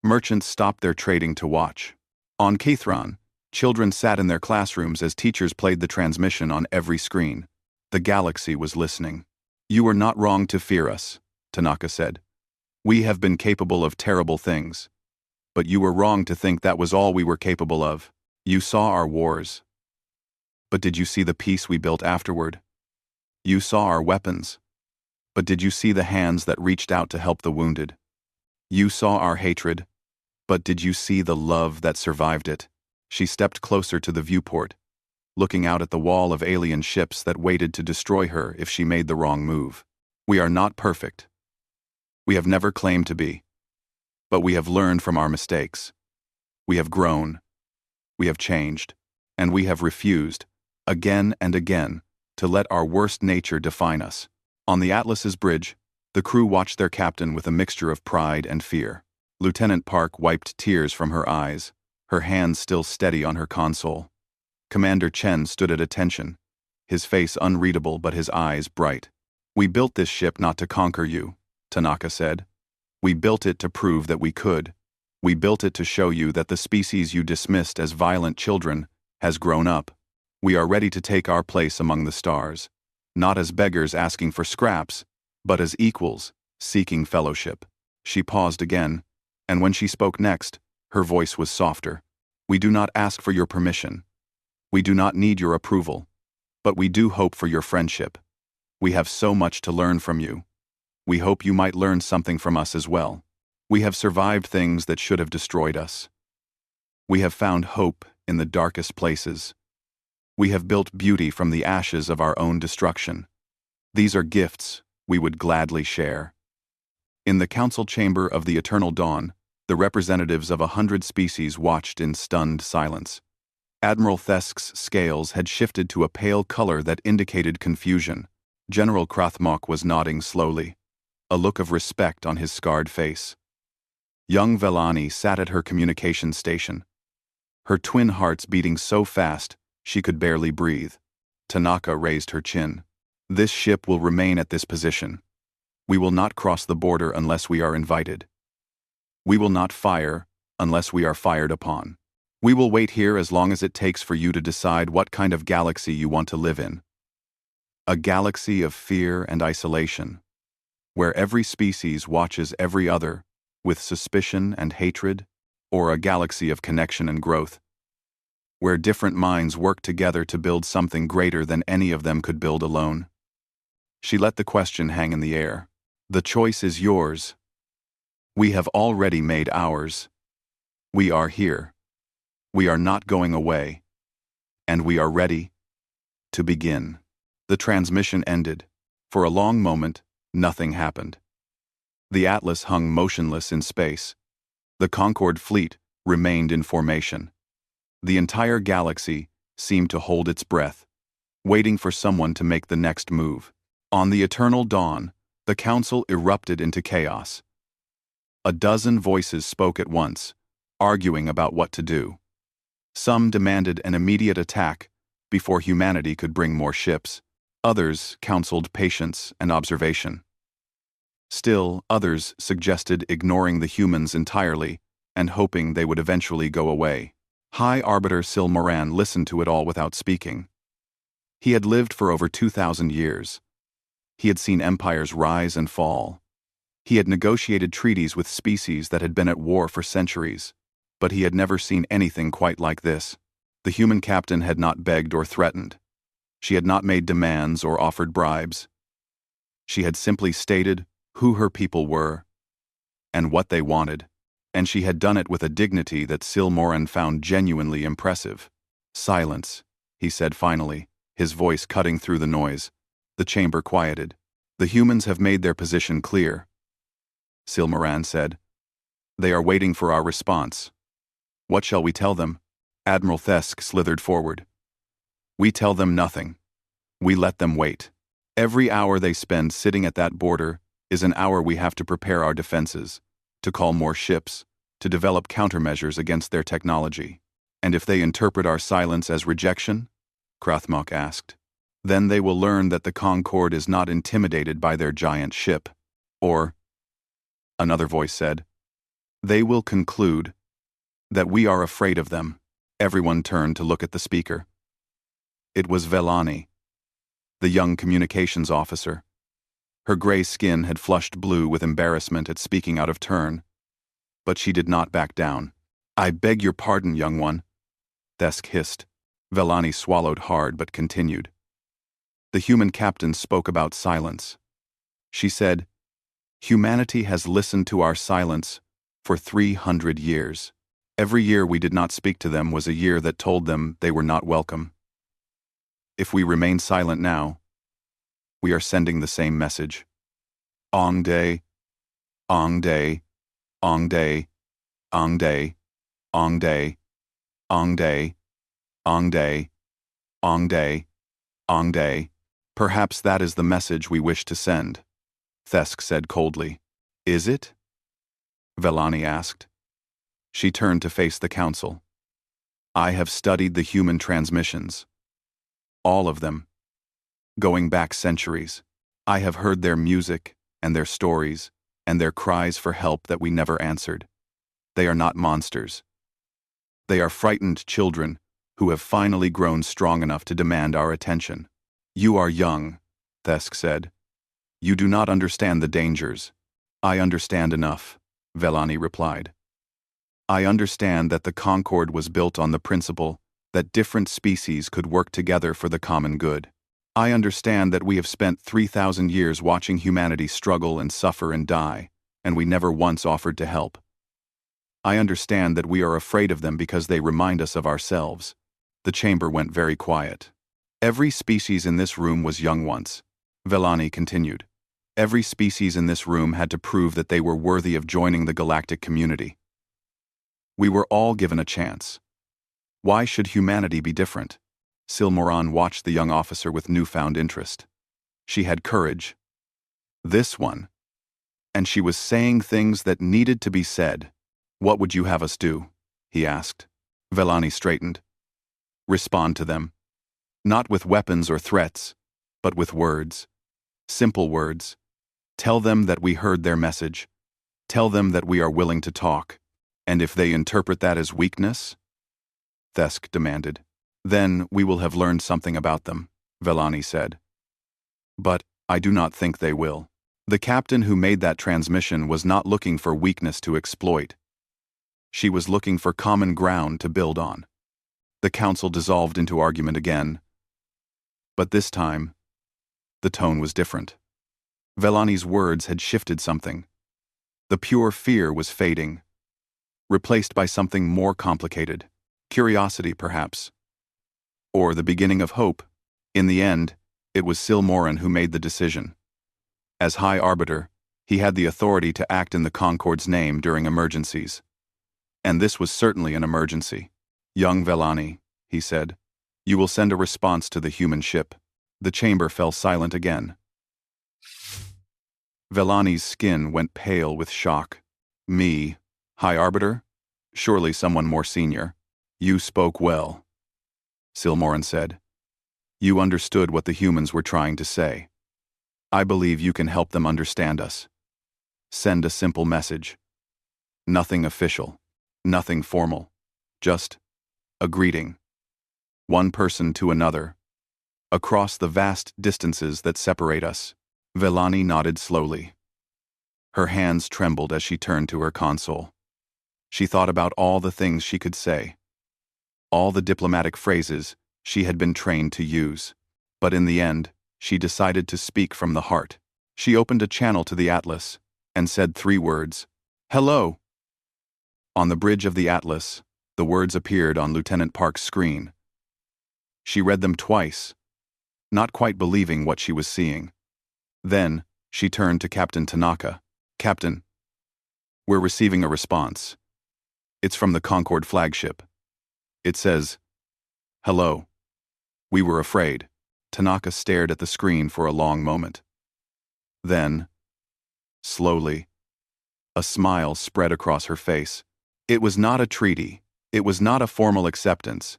merchants stopped their trading to watch. On Caithron, children sat in their classrooms as teachers played the transmission on every screen. The galaxy was listening. You were not wrong to fear us, Tanaka said. We have been capable of terrible things. But you were wrong to think that was all we were capable of. You saw our wars. But did you see the peace we built afterward? You saw our weapons. But did you see the hands that reached out to help the wounded? You saw our hatred. But did you see the love that survived it? She stepped closer to the viewport, looking out at the wall of alien ships that waited to destroy her if she made the wrong move. We are not perfect. We have never claimed to be. But we have learned from our mistakes. We have grown. We have changed. And we have refused, again and again, to let our worst nature define us. On the Atlas's bridge, the crew watched their captain with a mixture of pride and fear. Lieutenant Park wiped tears from her eyes, her hands still steady on her console. Commander Chen stood at attention, his face unreadable but his eyes bright. We built this ship not to conquer you, Tanaka said. We built it to prove that we could. We built it to show you that the species you dismissed as violent children has grown up. We are ready to take our place among the stars, not as beggars asking for scraps, but as equals, seeking fellowship. She paused again, and when she spoke next, her voice was softer. We do not ask for your permission. We do not need your approval, but we do hope for your friendship. We have so much to learn from you. We hope you might learn something from us as well. We have survived things that should have destroyed us. We have found hope in the darkest places. We have built beauty from the ashes of our own destruction. These are gifts we would gladly share. In the council chamber of the Eternal Dawn, the representatives of 100 species watched in stunned silence. Admiral Thesk's scales had shifted to a pale color that indicated confusion. General Krathmok was nodding slowly, a look of respect on his scarred face. Young Velani sat at her communication station, her twin hearts beating so fast she could barely breathe. Tanaka raised her chin. This ship will remain at this position. We will not cross the border unless we are invited. We will not fire unless we are fired upon. We will wait here as long as it takes for you to decide what kind of galaxy you want to live in. A galaxy of fear and isolation, where every species watches every other with suspicion and hatred, or a galaxy of connection and growth, where different minds work together to build something greater than any of them could build alone. She let the question hang in the air. The choice is yours. We have already made ours. We are here. We are not going away. And we are ready to begin. The transmission ended. For a long moment, nothing happened. The Atlas hung motionless in space. The Concorde fleet remained in formation. The entire galaxy seemed to hold its breath, waiting for someone to make the next move. On the Eternal Dawn, the Council erupted into chaos. A dozen voices spoke at once, arguing about what to do. Some demanded an immediate attack before humanity could bring more ships. Others counseled patience and observation. Still, others suggested ignoring the humans entirely and hoping they would eventually go away. High Arbiter Silmoran listened to it all without speaking. He had lived for over 2,000 years. He had seen empires rise and fall. He had negotiated treaties with species that had been at war for centuries, but he had never seen anything quite like this. The human captain had not begged or threatened. She had not made demands or offered bribes. She had simply stated who her people were and what they wanted, and she had done it with a dignity that Silmoran found genuinely impressive. Silence, he said finally, his voice cutting through the noise. The chamber quieted. The humans have made their position clear, Silmoran said. They are waiting for our response. What shall we tell them? Admiral Thesk slithered forward. We tell them nothing. We let them wait. Every hour they spend sitting at that border is an hour we have to prepare our defenses, to call more ships, to develop countermeasures against their technology. And if they interpret our silence as rejection? Krathmok asked. Then they will learn that the Concorde is not intimidated by their giant ship. Or, another voice said, they will conclude that we are afraid of them. Everyone turned to look at the speaker. It was Velani, the young communications officer. Her gray skin had flushed blue with embarrassment at speaking out of turn, but she did not back down. "I beg your pardon, young one," Thesk hissed. Velani swallowed hard but continued. The human captain spoke about silence. She said, "Humanity has listened to our silence for 300 years. Every year we did not speak to them was a year that told them they were not welcome. If we remain silent now, we are sending the same message. Ong day, ong day, ong day, ong day, ong day, ong day, ong day, ong day, ong day. Perhaps that is the message we wish to send," Thesk said coldly. "Is it?" Velani asked. She turned to face the council. "I have studied the human transmissions. All of them. Going back centuries. I have heard their music and their stories and their cries for help that we never answered. They are not monsters. They are frightened children who have finally grown strong enough to demand our attention. You are young," Thesk said. "You do not understand the dangers." "I understand enough," Velani replied. "I understand that the Concord was built on the principle that different species could work together for the common good. I understand that we have spent 3,000 years watching humanity struggle and suffer and die, and we never once offered to help. I understand that we are afraid of them because they remind us of ourselves." The chamber went very quiet. "Every species in this room was young once," Velani continued. "Every species in this room had to prove that they were worthy of joining the galactic community. We were all given a chance. Why should humanity be different?" Silmoran watched the young officer with newfound interest. She had courage. This one. And she was saying things that needed to be said. "What would you have us do?" he asked. Velani straightened. "Respond to them. Not with weapons or threats, but with words. Simple words. Tell them that we heard their message. Tell them that we are willing to talk. And if they interpret that as weakness?" Thesk demanded. "Then we will have learned something about them," Velani said. "But I do not think they will. The captain who made that transmission was not looking for weakness to exploit. She was looking for common ground to build on." The council dissolved into argument again. But this time, the tone was different. Velani's words had shifted something. The pure fear was fading, replaced by something more complicated. Curiosity, perhaps. Or the beginning of hope. In the end, it was Silmoran who made the decision. As High Arbiter, he had the authority to act in the Concord's name during emergencies. And this was certainly an emergency. "Young Velani," he said, "you will send a response to the human ship." The chamber fell silent again. Velani's skin went pale with shock. "Me, High Arbiter? Surely someone more senior." "You spoke well," Silmoran said. "You understood what the humans were trying to say. I believe you can help them understand us. Send a simple message. Nothing official, nothing formal, just a greeting. One person to another, across the vast distances that separate us." Velani nodded slowly. Her hands trembled as she turned to her console. She thought about all the things she could say, all the diplomatic phrases she had been trained to use. But in the end, she decided to speak from the heart. She opened a channel to the Atlas and said 3 words. "Hello." On the bridge of the Atlas, the words appeared on Lieutenant Park's screen. She read them twice, not quite believing what she was seeing. Then, she turned to Captain Tanaka. "Captain, we're receiving a response. It's from the Concord flagship. It says, 'Hello. We were afraid.'" Tanaka stared at the screen for a long moment. Then, slowly, a smile spread across her face. It was not a treaty. It was not a formal acceptance.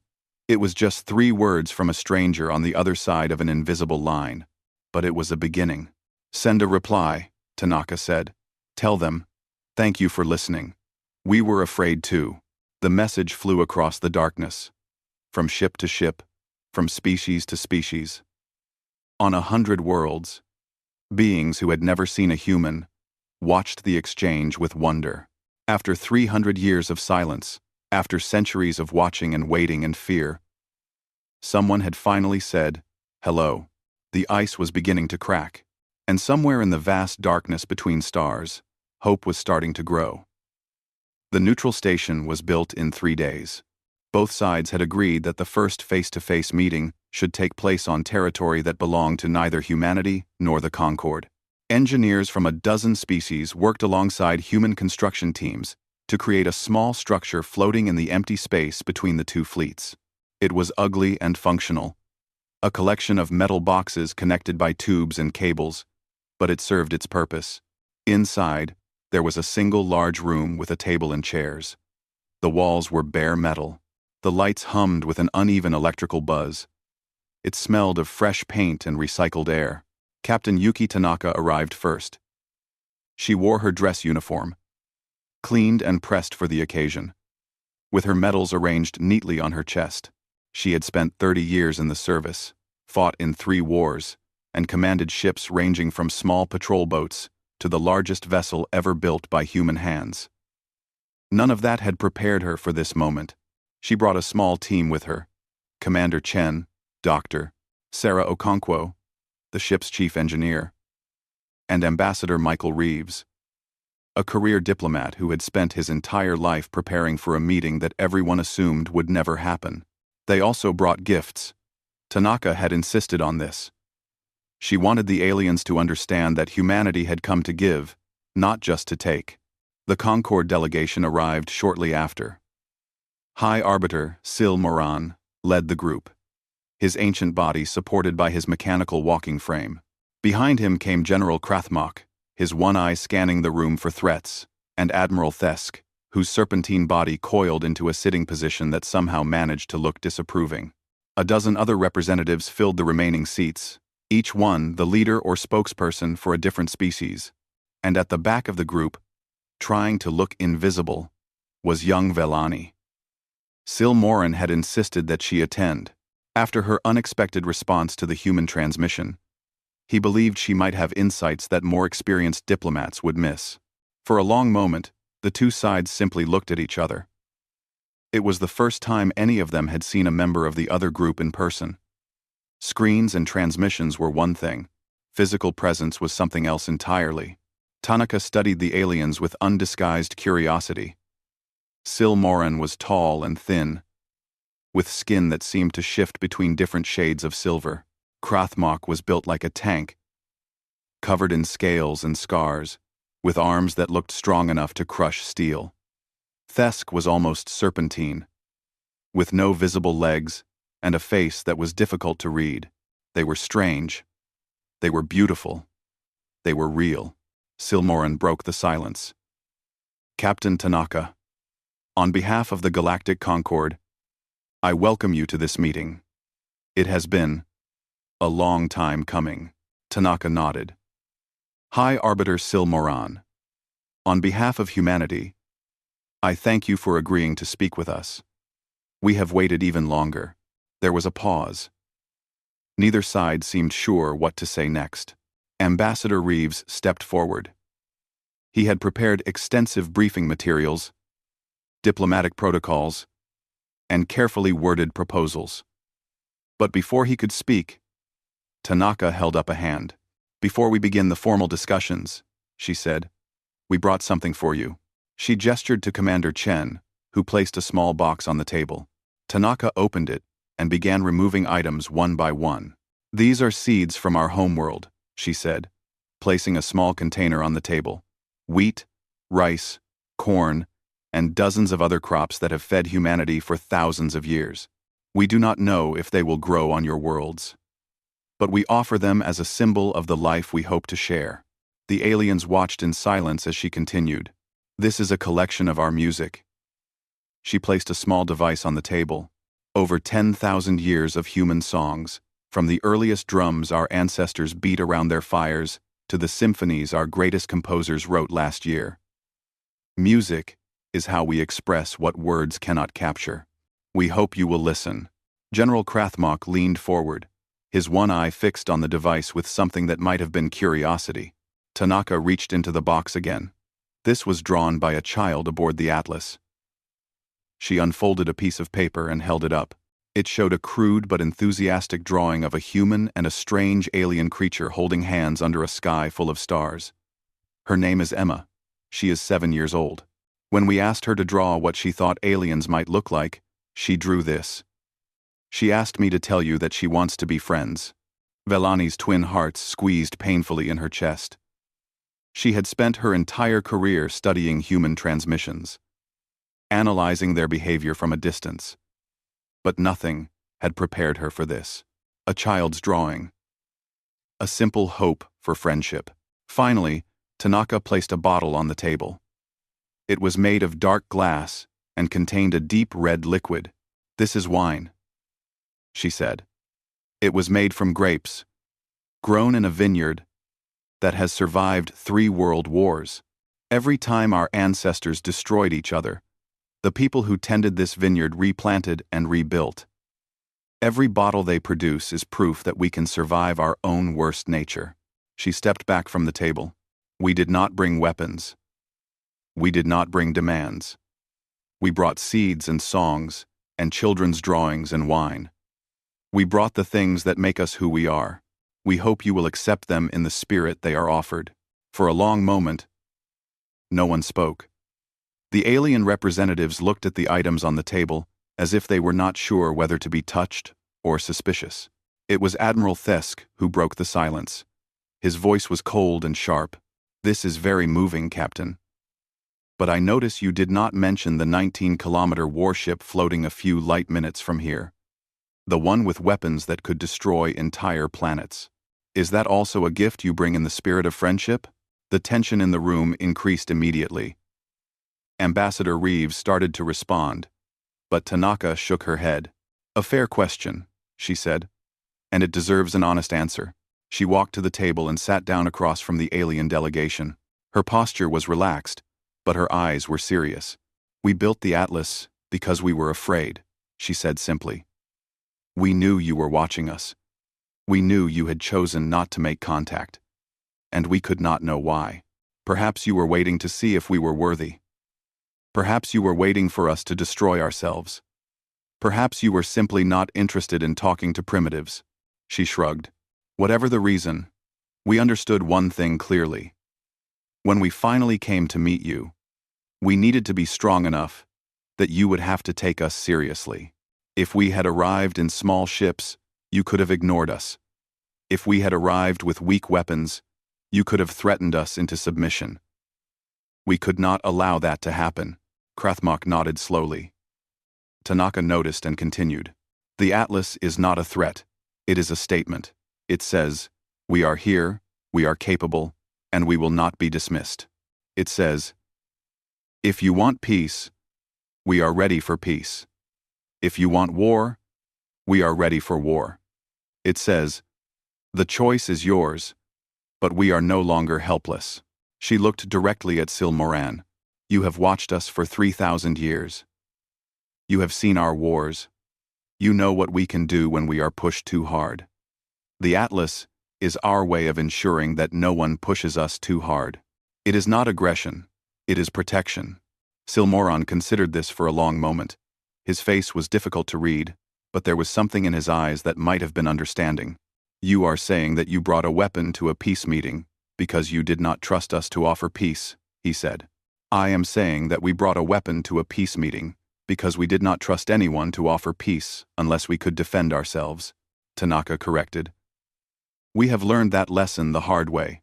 It was just 3 words from a stranger on the other side of an invisible line. But it was a beginning. "Send a reply," Tanaka said. "Tell them, thank you for listening. We were afraid too." The message flew across the darkness, from ship to ship, from species to species. On 100 worlds, Beings who had never seen a human watched the exchange with wonder. After 300 years of silence, after centuries of watching and waiting and fear, someone had finally said, "Hello." The ice was beginning to crack, and somewhere in the vast darkness between stars, hope was starting to grow. The neutral station was built in 3 days. Both sides had agreed that the first face-to-face meeting should take place on territory that belonged to neither humanity nor the Concord. Engineers from a dozen species worked alongside human construction teams to create a small structure floating in the empty space between the two fleets. It was ugly and functional, a collection of metal boxes connected by tubes and cables, but it served its purpose. Inside, there was a single large room with a table and chairs. The walls were bare metal. The lights hummed with an uneven electrical buzz. It smelled of fresh paint and recycled air. Captain Yuki Tanaka arrived first. She wore her dress uniform, cleaned and pressed for the occasion, with her medals arranged neatly on her chest. She had spent 30 years in the service, fought in 3 wars, and commanded ships ranging from small patrol boats to the largest vessel ever built by human hands. None of that had prepared her for this moment. She brought a small team with her: Commander Chen, Dr. Sarah Okonkwo, the ship's chief engineer, and Ambassador Michael Reeves, a career diplomat who had spent his entire life preparing for a meeting that everyone assumed would never happen. They also brought gifts. Tanaka had insisted on this. She wanted the aliens to understand that humanity had come to give, not just to take. The Concord delegation arrived shortly after. High Arbiter Sil Moran led the group, his ancient body supported by his mechanical walking frame. Behind him came General Krathmok, his one eye scanning the room for threats, and Admiral Thesk, whose serpentine body coiled into a sitting position that somehow managed to look disapproving. A dozen other representatives filled the remaining seats, each one the leader or spokesperson for a different species. And at the back of the group, trying to look invisible, was young Velani. Sil Moran had insisted that she attend. After her unexpected response to the human transmission, he believed she might have insights that more experienced diplomats would miss. For a long moment, the two sides simply looked at each other. It was the first time any of them had seen a member of the other group in person. Screens and transmissions were one thing. Physical presence was something else entirely. Tanaka studied the aliens with undisguised curiosity. Sil Moran was tall and thin, with skin that seemed to shift between different shades of silver. Krathmok was built like a tank, covered in scales and scars, with arms that looked strong enough to crush steel. Thesk was almost serpentine, with no visible legs and a face that was difficult to read. They were strange. They were beautiful. They were real. Sil Moran broke the silence. Captain Tanaka, on behalf of the Galactic Concord, I welcome you to this meeting. It has been a long time coming. Tanaka nodded. High Arbiter Sil Moran, on behalf of humanity, I thank you for agreeing to speak with us. We have waited even longer. There was a pause. Neither side seemed sure what to say next. Ambassador Reeves stepped forward. He had prepared extensive briefing materials, diplomatic protocols, and carefully worded proposals. But before he could speak, Tanaka held up a hand. Before we begin the formal discussions, she said, we brought something for you. She gestured to Commander Chen, who placed a small box on the table. Tanaka opened it and began removing items one by one. These are seeds from our homeworld, she said, placing a small container on the table. Wheat, rice, corn, and dozens of other crops that have fed humanity for thousands of years. We do not know if they will grow on your worlds, but we offer them as a symbol of the life we hope to share. The aliens watched in silence as she continued. This is a collection of our music. She placed a small device on the table. Over 10,000 years of human songs, from the earliest drums our ancestors beat around their fires to the symphonies our greatest composers wrote last year. Music is how we express what words cannot capture. We hope you will listen. General Krathmok leaned forward, his one eye fixed on the device with something that might have been curiosity. Tanaka reached into the box again. This was drawn by a child aboard the Atlas. She unfolded a piece of paper and held it up. It showed a crude but enthusiastic drawing of a human and a strange alien creature holding hands under a sky full of stars. Her name is Emma. She is 7 years old. When we asked her to draw what she thought aliens might look like, she drew this. She asked me to tell you that she wants to be friends. Velani's twin hearts squeezed painfully in her chest. She had spent her entire career studying human transmissions, analyzing their behavior from a distance. But nothing had prepared her for this. A child's drawing. A simple hope for friendship. Finally, Tanaka placed a bottle on the table. It was made of dark glass and contained a deep red liquid. "This is wine," she said. "It was made from grapes, grown in a vineyard that has survived 3 world wars. Every time our ancestors destroyed each other, the people who tended this vineyard replanted and rebuilt. Every bottle they produce is proof that we can survive our own worst nature." She stepped back from the table. "We did not bring weapons. We did not bring demands. We brought seeds and songs, and children's drawings and wine. We brought the things that make us who we are. We hope you will accept them in the spirit they are offered." For a long moment, no one spoke. The alien representatives looked at the items on the table as if they were not sure whether to be touched or suspicious. It was Admiral Thesk who broke the silence. His voice was cold and sharp. "This is very moving, Captain. But I notice you did not mention the 19-kilometer warship floating a few light minutes from here. The one with weapons that could destroy entire planets. Is that also a gift you bring in the spirit of friendship?" The tension in the room increased immediately. Ambassador Reeves started to respond, but Tanaka shook her head. "A fair question," she said, "and it deserves an honest answer." She walked to the table and sat down across from the alien delegation. Her posture was relaxed, but her eyes were serious. "We built the Atlas because we were afraid," she said simply. "We knew you were watching us. We knew you had chosen not to make contact. And we could not know why. Perhaps you were waiting to see if we were worthy. Perhaps you were waiting for us to destroy ourselves. Perhaps you were simply not interested in talking to primitives." She shrugged. "Whatever the reason, we understood one thing clearly. When we finally came to meet you, we needed to be strong enough that you would have to take us seriously. If we had arrived in small ships, you could have ignored us. If we had arrived with weak weapons, you could have threatened us into submission. We could not allow that to happen." Krathmok nodded slowly. Tanaka noticed and continued. "The Atlas is not a threat. It is a statement. It says, we are here, we are capable, and we will not be dismissed. It says, if you want peace, we are ready for peace. If you want war, we are ready for war. It says, the choice is yours, but we are no longer helpless." She looked directly at Silmoran. "You have watched us for 3,000 years. You have seen our wars. You know what we can do when we are pushed too hard. The Atlas is our way of ensuring that no one pushes us too hard. It is not aggression, it is protection." Silmoran considered this for a long moment. His face was difficult to read, but there was something in his eyes that might have been understanding. "You are saying that you brought a weapon to a peace meeting because you did not trust us to offer peace," he said. "I am saying that we brought a weapon to a peace meeting because we did not trust anyone to offer peace unless we could defend ourselves," Tanaka corrected. "We have learned that lesson the hard way.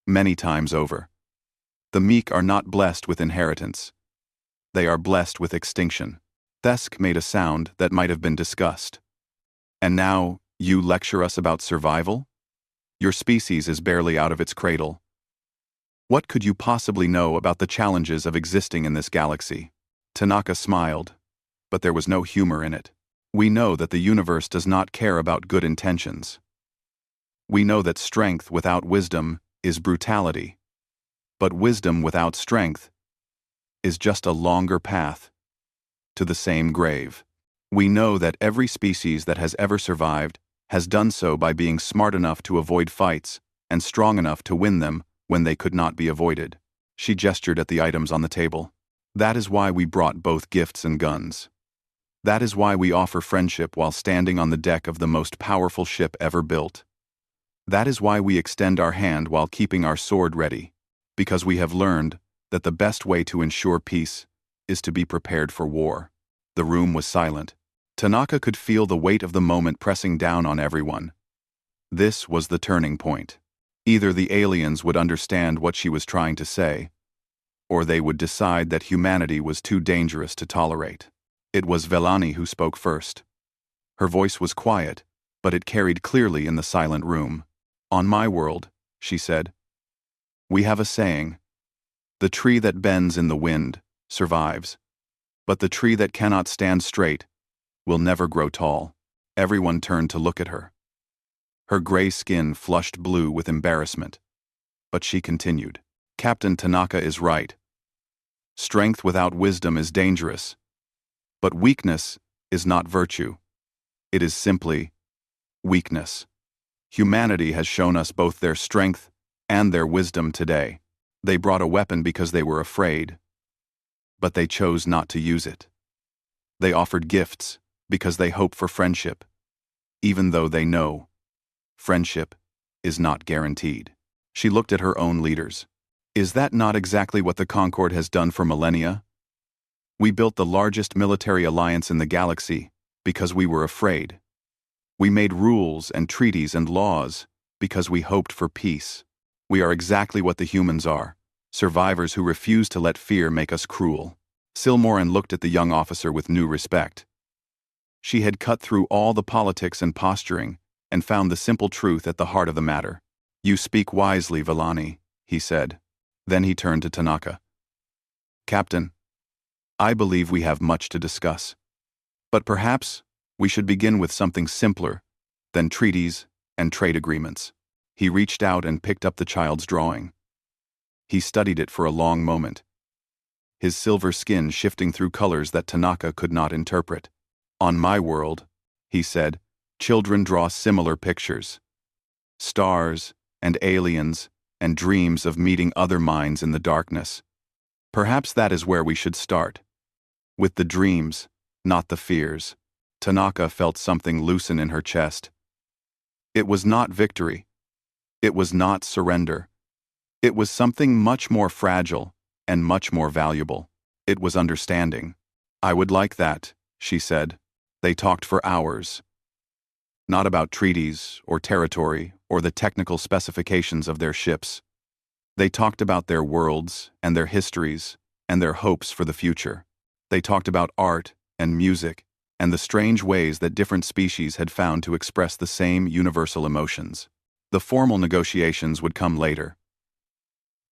Many times over. The meek are not blessed with inheritance. They are blessed with extinction." Thesk made a sound that might have been disgust. "And now, you lecture us about survival? Your species is barely out of its cradle. What could you possibly know about the challenges of existing in this galaxy?" Tanaka smiled, but there was no humor in it. "We know that the universe does not care about good intentions. We know that strength without wisdom is brutality, but wisdom without strength is just a longer path to the same grave. We know that every species that has ever survived has done so by being smart enough to avoid fights and strong enough to win them when they could not be avoided. She gestured at the items on the table. That is why we brought both gifts and guns. That is why we offer friendship while standing on the deck of the most powerful ship ever built. That is why we extend our hand while keeping our sword ready, because we have learned that the best way to ensure peace is to be prepared for war. The room was silent. Tanaka could feel the weight of the moment pressing down on everyone. This was the turning point. Either the aliens would understand what she was trying to say, or they would decide that humanity was too dangerous to tolerate. It was Velani who spoke first. Her voice was quiet, but it carried clearly in the silent room. On my world, she said, we have a saying, the tree that bends in the wind survives, but the tree that cannot stand straight will never grow tall. Everyone turned to look at her. Her gray skin flushed blue with embarrassment, but she continued. Captain Tanaka is right. Strength without wisdom is dangerous, but weakness is not virtue. It is simply weakness. Humanity has shown us both their strength and their wisdom today. They brought a weapon because they were afraid, but they chose not to use it. They offered gifts because they hope for friendship, even though they know friendship is not guaranteed. She looked at her own leaders. Is that not exactly what the Concord has done for millennia? We built the largest military alliance in the galaxy because we were afraid. We made rules and treaties and laws because we hoped for peace. We are exactly what the humans are, survivors who refuse to let fear make us cruel. Silmoran looked at the young officer with new respect. She had cut through all the politics and posturing and found the simple truth at the heart of the matter. You speak wisely, Velani, he said. Then he turned to Tanaka. Captain, I believe we have much to discuss. But perhaps we should begin with something simpler than treaties and trade agreements. He reached out and picked up the child's drawing. He studied it for a long moment, his silver skin shifting through colors that Tanaka could not interpret. On my world, he said, children draw similar pictures. Stars and aliens and dreams of meeting other minds in the darkness. Perhaps that is where we should start. With the dreams, not the fears. Tanaka felt something loosen in her chest. It was not victory. It was not surrender. It was something much more fragile and much more valuable. It was understanding. I would like that, she said. They talked for hours. Not about treaties or territory or the technical specifications of their ships. They talked about their worlds and their histories and their hopes for the future. They talked about art and music and the strange ways that different species had found to express the same universal emotions. The formal negotiations would come later.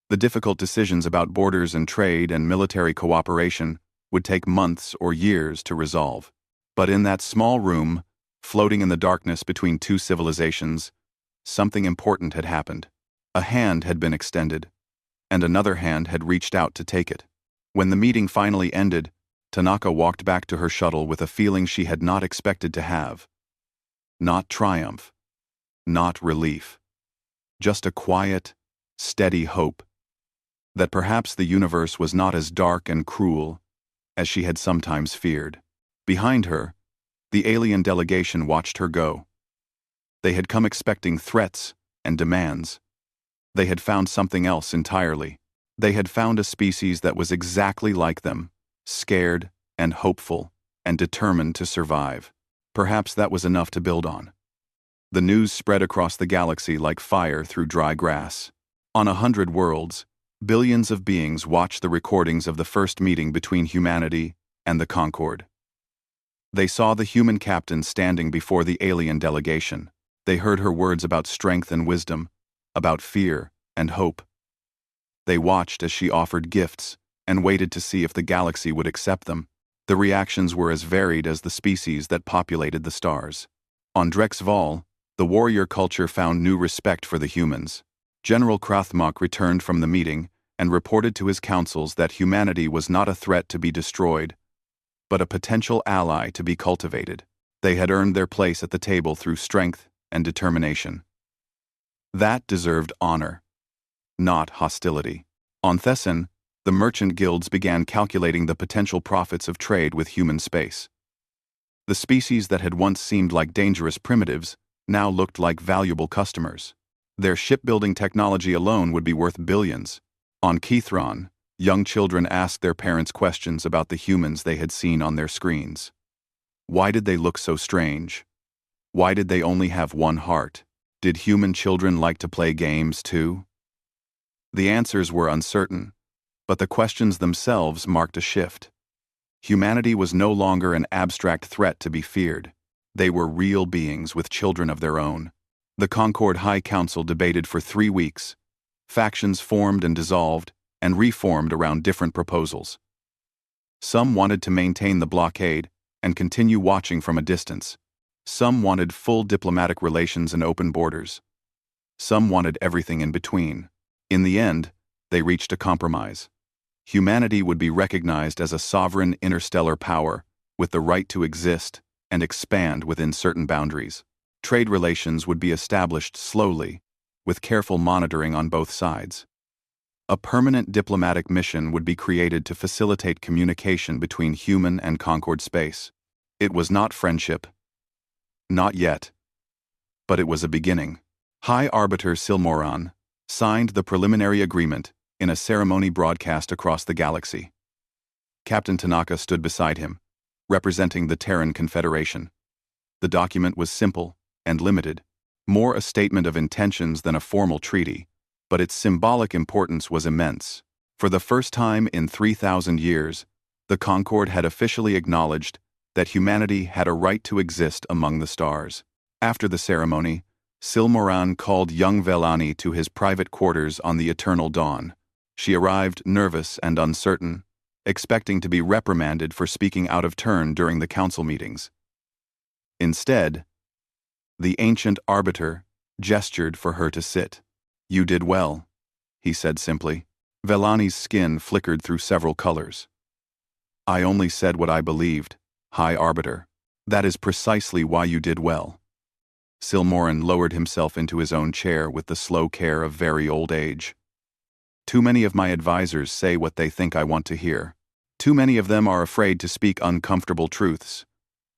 The difficult decisions about borders and trade and military cooperation would take months or years to resolve. But in that small room, floating in the darkness between two civilizations, something important had happened. A hand had been extended, and another hand had reached out to take it. When the meeting finally ended, Tanaka walked back to her shuttle with a feeling she had not expected to have. Not triumph, not relief, just a quiet, steady hope that perhaps the universe was not as dark and cruel as she had sometimes feared. Behind her, the alien delegation watched her go. They had come expecting threats and demands. They had found something else entirely. They had found a species that was exactly like them, scared and hopeful and determined to survive. Perhaps that was enough to build on. The news spread across the galaxy like fire through dry grass. On 100 worlds, billions of beings watched the recordings of the first meeting between humanity and the Concord. They saw the human captain standing before the alien delegation. They heard her words about strength and wisdom, about fear and hope. They watched as she offered gifts and waited to see if the galaxy would accept them. The reactions were as varied as the species that populated the stars. On Drexval, the warrior culture found new respect for the humans. General Krathmok returned from the meeting and reported to his councils that humanity was not a threat to be destroyed, but a potential ally to be cultivated. They had earned their place at the table through strength and determination. That deserved honor, not hostility. On Thesson, the merchant guilds began calculating the potential profits of trade with human space. The species that had once seemed like dangerous primitives now looked like valuable customers. Their shipbuilding technology alone would be worth billions. On Kithron, young children asked their parents questions about the humans they had seen on their screens. Why did they look so strange? Why did they only have one heart? Did human children like to play games too? The answers were uncertain, but the questions themselves marked a shift. Humanity was no longer an abstract threat to be feared. They were real beings with children of their own. The Concord High Council debated for 3 weeks. Factions formed and dissolved, and reformed around different proposals. Some wanted to maintain the blockade and continue watching from a distance. Some wanted full diplomatic relations and open borders. Some wanted everything in between. In the end, they reached a compromise. Humanity would be recognized as a sovereign interstellar power with the right to exist and expand within certain boundaries. Trade relations would be established slowly, with careful monitoring on both sides. A permanent diplomatic mission would be created to facilitate communication between human and Concord space. It was not friendship. Not yet. But it was a beginning. High Arbiter Silmoran signed the preliminary agreement in a ceremony broadcast across the galaxy. Captain Tanaka stood beside him, representing the Terran Confederation. The document was simple and limited, more a statement of intentions than a formal treaty, but its symbolic importance was immense. For the first time in 3,000 years, the Concord had officially acknowledged that humanity had a right to exist among the stars. After the ceremony, Silmoran called young Velani to his private quarters on the Eternal Dawn. She arrived nervous and uncertain, expecting to be reprimanded for speaking out of turn during the council meetings. Instead, the ancient arbiter gestured for her to sit. "You did well," he said simply. Velani's skin flickered through several colors. "I only said what I believed, High Arbiter. That is precisely why you did well." Silmoran lowered himself into his own chair with the slow care of very old age. "Too many of my advisors say what they think I want to hear. Too many of them are afraid to speak uncomfortable truths.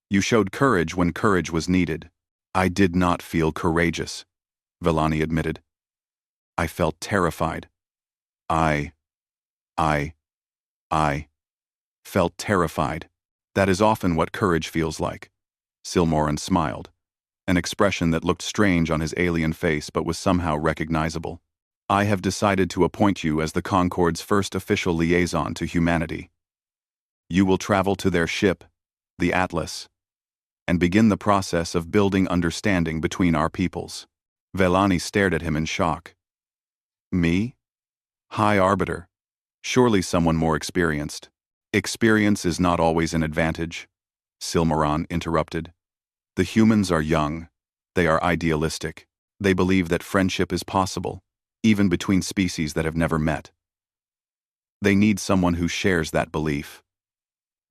You showed courage when courage was needed." "I did not feel courageous," Velani admitted. "I felt terrified. I felt terrified. That is often what courage feels like." Silmoran smiled, an expression that looked strange on his alien face but was somehow recognizable. "I have decided to appoint you as the Concord's first official liaison to humanity. You will travel to their ship, the Atlas, and begin the process of building understanding between our peoples." Velani stared at him in shock. "Me? High Arbiter? Surely someone more experienced." "Experience is not always an advantage," Silmoran interrupted. "The humans are young. They are idealistic. They believe that friendship is possible, even between species that have never met. They need someone who shares that belief.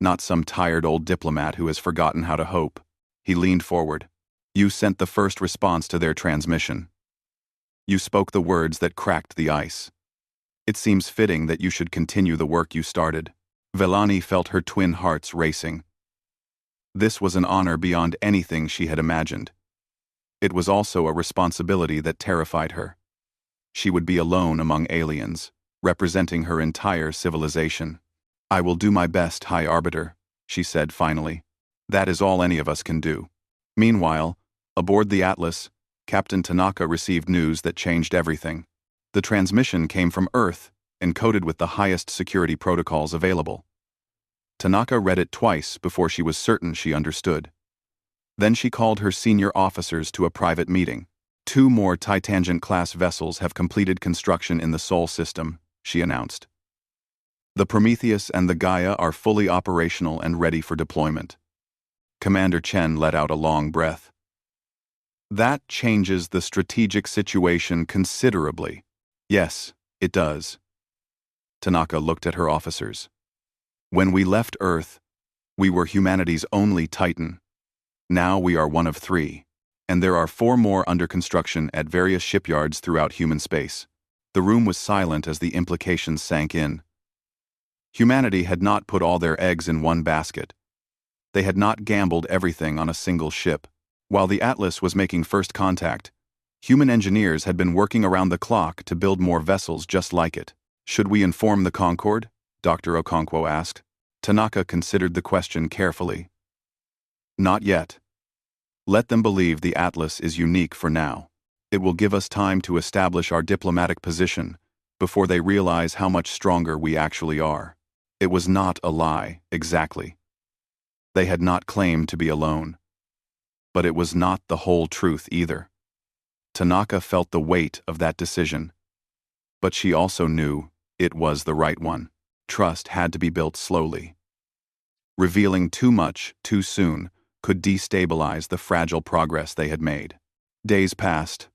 Not some tired old diplomat who has forgotten how to hope." He leaned forward. "You sent the first response to their transmission. You spoke the words that cracked the ice. It seems fitting that you should continue the work you started." Velani felt her twin hearts racing. This was an honor beyond anything she had imagined. It was also a responsibility that terrified her. She would be alone among aliens, representing her entire civilization. "I will do my best, High Arbiter," she said finally. "That is all any of us can do." Meanwhile, aboard the Atlas, Captain Tanaka received news that changed everything. The transmission came from Earth, encoded with the highest security protocols available. Tanaka read it twice before she was certain she understood. Then she called her senior officers to a private meeting. 2 more Titangent-class vessels have completed construction in the Sol system," she announced. "The Prometheus and the Gaia are fully operational and ready for deployment." Commander Chen let out a long breath. "That changes the strategic situation considerably." "Yes, it does." Tanaka looked at her officers. "When we left Earth, we were humanity's only Titan. Now we are one of 3. And there are 4 more under construction at various shipyards throughout human space. The room was silent as the implications sank in. Humanity had not put all their eggs in one basket. They had not gambled everything on a single ship. While the Atlas was making first contact, human engineers had been working around the clock to build more vessels just like it. Should we inform the Concorde? Dr. Okonkwo asked. Tanaka considered the question carefully. Not yet. Let them believe the Atlas is unique for now. It will give us time to establish our diplomatic position before they realize how much stronger we actually are. It was not a lie, exactly. They had not claimed to be alone. But it was not the whole truth either. Tanaka felt the weight of that decision. But she also knew it was the right one. Trust had to be built slowly. Revealing too much, too soon, could destabilize the fragile progress they had made. Days passed.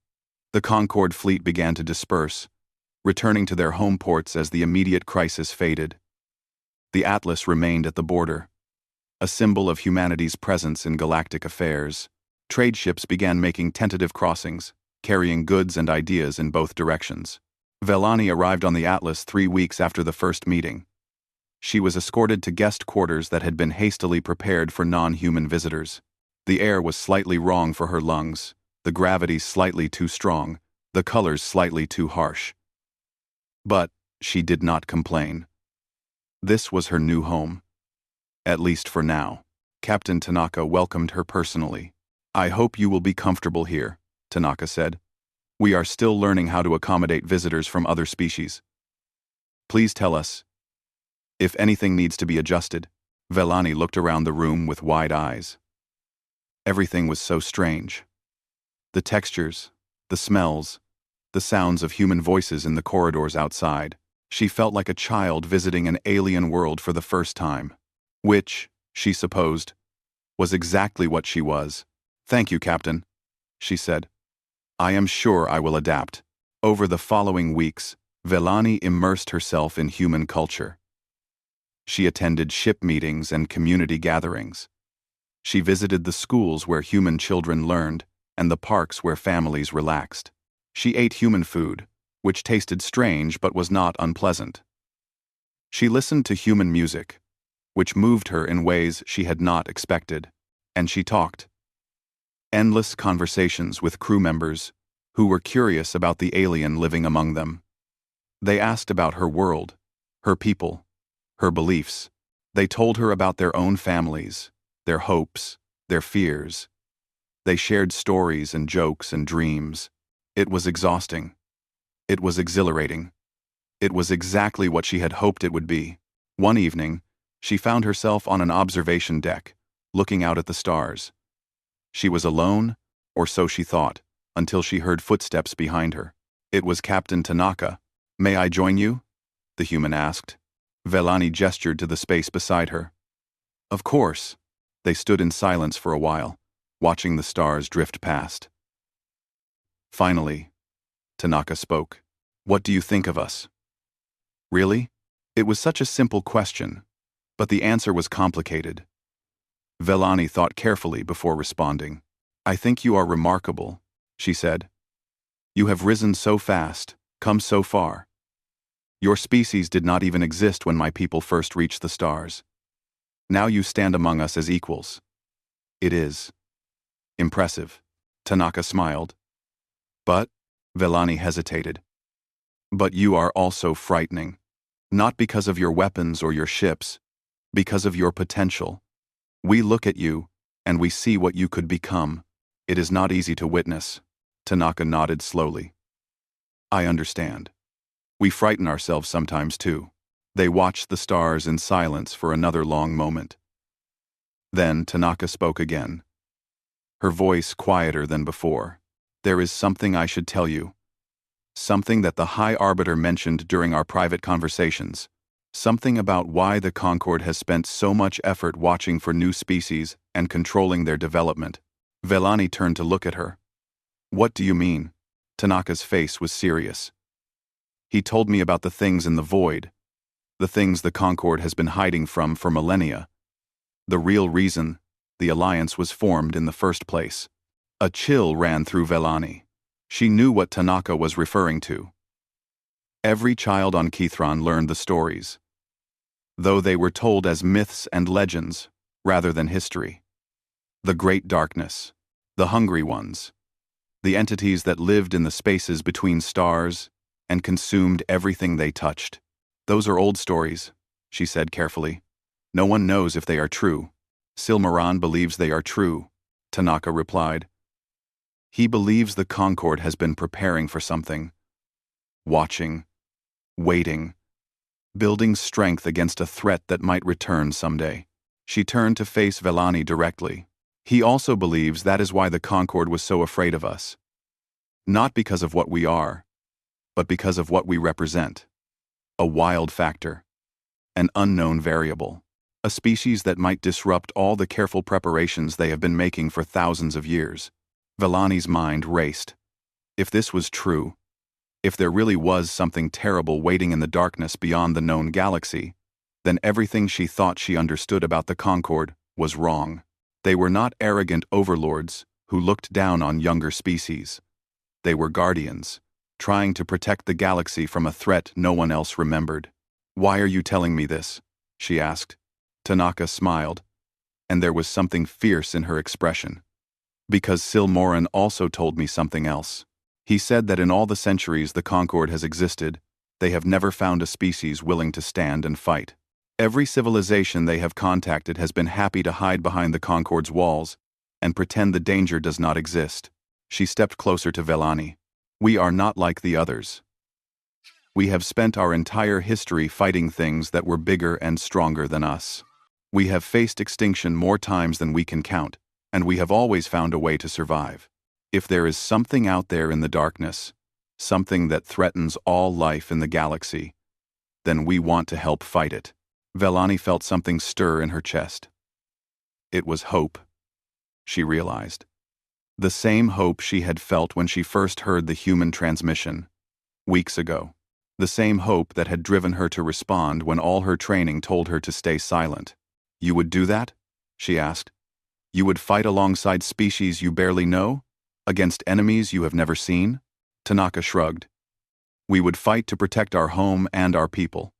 The Concorde fleet began to disperse, returning to their home ports as the immediate crisis faded. The Atlas remained at the border, a symbol of humanity's presence in galactic affairs. Trade ships began making tentative crossings, carrying goods and ideas in both directions. Velani arrived on the Atlas 3 weeks after the first meeting. She was escorted to guest quarters that had been hastily prepared for non-human visitors. The air was slightly wrong for her lungs, the gravity slightly too strong, the colors slightly too harsh. But she did not complain. This was her new home. At least for now. Captain Tanaka welcomed her personally. I hope you will be comfortable here, Tanaka said. We are still learning how to accommodate visitors from other species. Please tell us if anything needs to be adjusted. Velani looked around the room with wide eyes. Everything was so strange. The textures, the smells, the sounds of human voices in the corridors outside. She felt like a child visiting an alien world for the first time. Which, she supposed, was exactly what she was. Thank you, Captain, she said. I am sure I will adapt. Over the following weeks, Velani immersed herself in human culture. She attended ship meetings and community gatherings. She visited the schools where human children learned and the parks where families relaxed. She ate human food, which tasted strange but was not unpleasant. She listened to human music, which moved her in ways she had not expected, and she talked. Endless conversations with crew members who were curious about the alien living among them. They asked about her world, her people, her beliefs. They told her about their own families, their hopes, their fears. They shared stories and jokes and dreams. It was exhausting. It was exhilarating. It was exactly what she had hoped it would be. One evening, she found herself on an observation deck, looking out at the stars. She was alone, or so she thought, until she heard footsteps behind her. It was Captain Tanaka. May I join you? The human asked. Velani gestured to the space beside her. Of course. They stood in silence for a while, watching the stars drift past. Finally, Tanaka spoke. What do you think of us? Really? It was such a simple question, but the answer was complicated. Velani thought carefully before responding. I think you are remarkable, she said. You have risen so fast, come so far. Your species did not even exist when my people first reached the stars. Now you stand among us as equals. It is impressive. Tanaka smiled. But, Velani hesitated. But you are also frightening. Not because of your weapons or your ships, because of your potential. We look at you, and we see what you could become. It is not easy to witness. Tanaka nodded slowly. I understand. We frighten ourselves sometimes too. They watched the stars in silence for another long moment. Then Tanaka spoke again. Her voice quieter than before. There is something I should tell you. Something that the High Arbiter mentioned during our private conversations. Something about why the Concorde has spent so much effort watching for new species and controlling their development. Velani turned to look at her. What do you mean? Tanaka's face was serious. He told me about the things in the void, the things the Concorde has been hiding from for millennia. The real reason the alliance was formed in the first place. A chill ran through Velani. She knew what Tanaka was referring to. Every child on Kithron learned the stories, though they were told as myths and legends rather than history. The Great Darkness, the Hungry Ones, the entities that lived in the spaces between stars and consumed everything they touched. Those are old stories, she said carefully. No one knows if they are true. Silmaran believes they are true, Tanaka replied. He believes the Concord has been preparing for something. Watching, waiting, building strength against a threat that might return someday. She turned to face Velani directly. He also believes that is why the Concord was so afraid of us. Not because of what we are, but because of what we represent. A wild factor. An unknown variable. A species that might disrupt all the careful preparations they have been making for thousands of years. Velani's mind raced. If this was true, if there really was something terrible waiting in the darkness beyond the known galaxy, then everything she thought she understood about the Concord was wrong. They were not arrogant overlords who looked down on younger species. They were guardians, trying to protect the galaxy from a threat no one else remembered. Why are you telling me this? She asked. Tanaka smiled, and there was something fierce in her expression. Because Silmoran also told me something else. He said that in all the centuries the Concord has existed, they have never found a species willing to stand and fight. Every civilization they have contacted has been happy to hide behind the Concord's walls and pretend the danger does not exist. She stepped closer to Velani. We are not like the others. We have spent our entire history fighting things that were bigger and stronger than us. We have faced extinction more times than we can count, and we have always found a way to survive. If there is something out there in the darkness, something that threatens all life in the galaxy, then we want to help fight it. Velani felt something stir in her chest. It was hope, she realized. The same hope she had felt when she first heard the human transmission, weeks ago. The same hope that had driven her to respond when all her training told her to stay silent. You would do that? She asked. You would fight alongside species you barely know? Against enemies you have never seen? Tanaka shrugged. We would fight to protect our home and our people.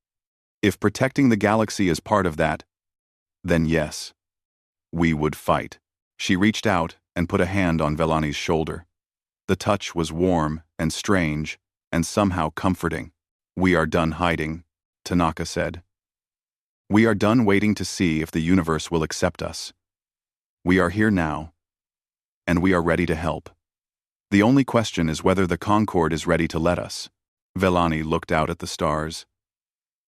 If protecting the galaxy is part of that, then yes, we would fight. She reached out and put a hand on Velani's shoulder. The touch was warm and strange and somehow comforting. We are done hiding, Tanaka said. We are done waiting to see if the universe will accept us. We are here now, and we are ready to help. The only question is whether the Concord is ready to let us. Velani looked out at the stars.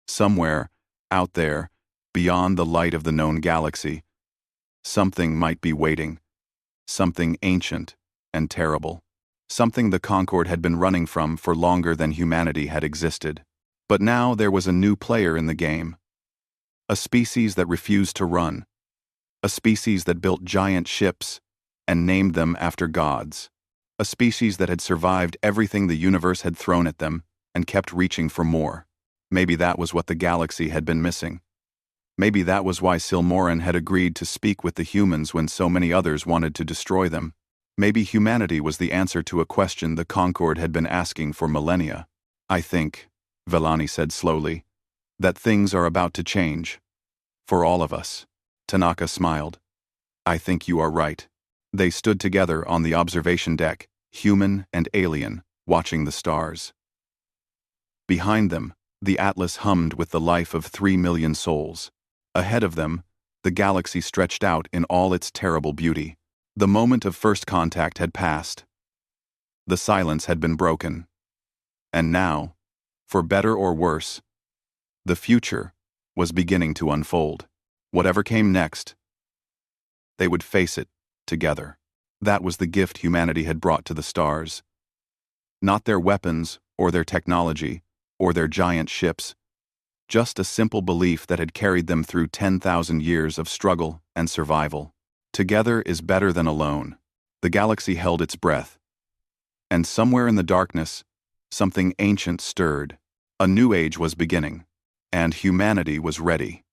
Somewhere, out there, beyond the light of the known galaxy, something might be waiting. Something ancient and terrible. Something the Concord had been running from for longer than humanity had existed. But now there was a new player in the game. A species that refused to run. A species that built giant ships and named them after gods. A species that had survived everything the universe had thrown at them and kept reaching for more. Maybe that was what the galaxy had been missing. Maybe that was why Silmoran had agreed to speak with the humans when so many others wanted to destroy them. Maybe humanity was the answer to a question the Concord had been asking for millennia. I think, Velani said slowly, that things are about to change. For all of us. Tanaka smiled. I think you are right. They stood together on the observation deck, human and alien, watching the stars. Behind them, the Atlas hummed with the life of 3 million souls. Ahead of them, the galaxy stretched out in all its terrible beauty. The moment of first contact had passed. The silence had been broken. And now, for better or worse, the future was beginning to unfold. Whatever came next, they would face it together. That was the gift humanity had brought to the stars. Not their weapons or their technology or their giant ships, just a simple belief that had carried them through 10,000 years of struggle and survival. Together is better than alone. The galaxy held its breath. And somewhere in the darkness, something ancient stirred. A new age was beginning, and humanity was ready.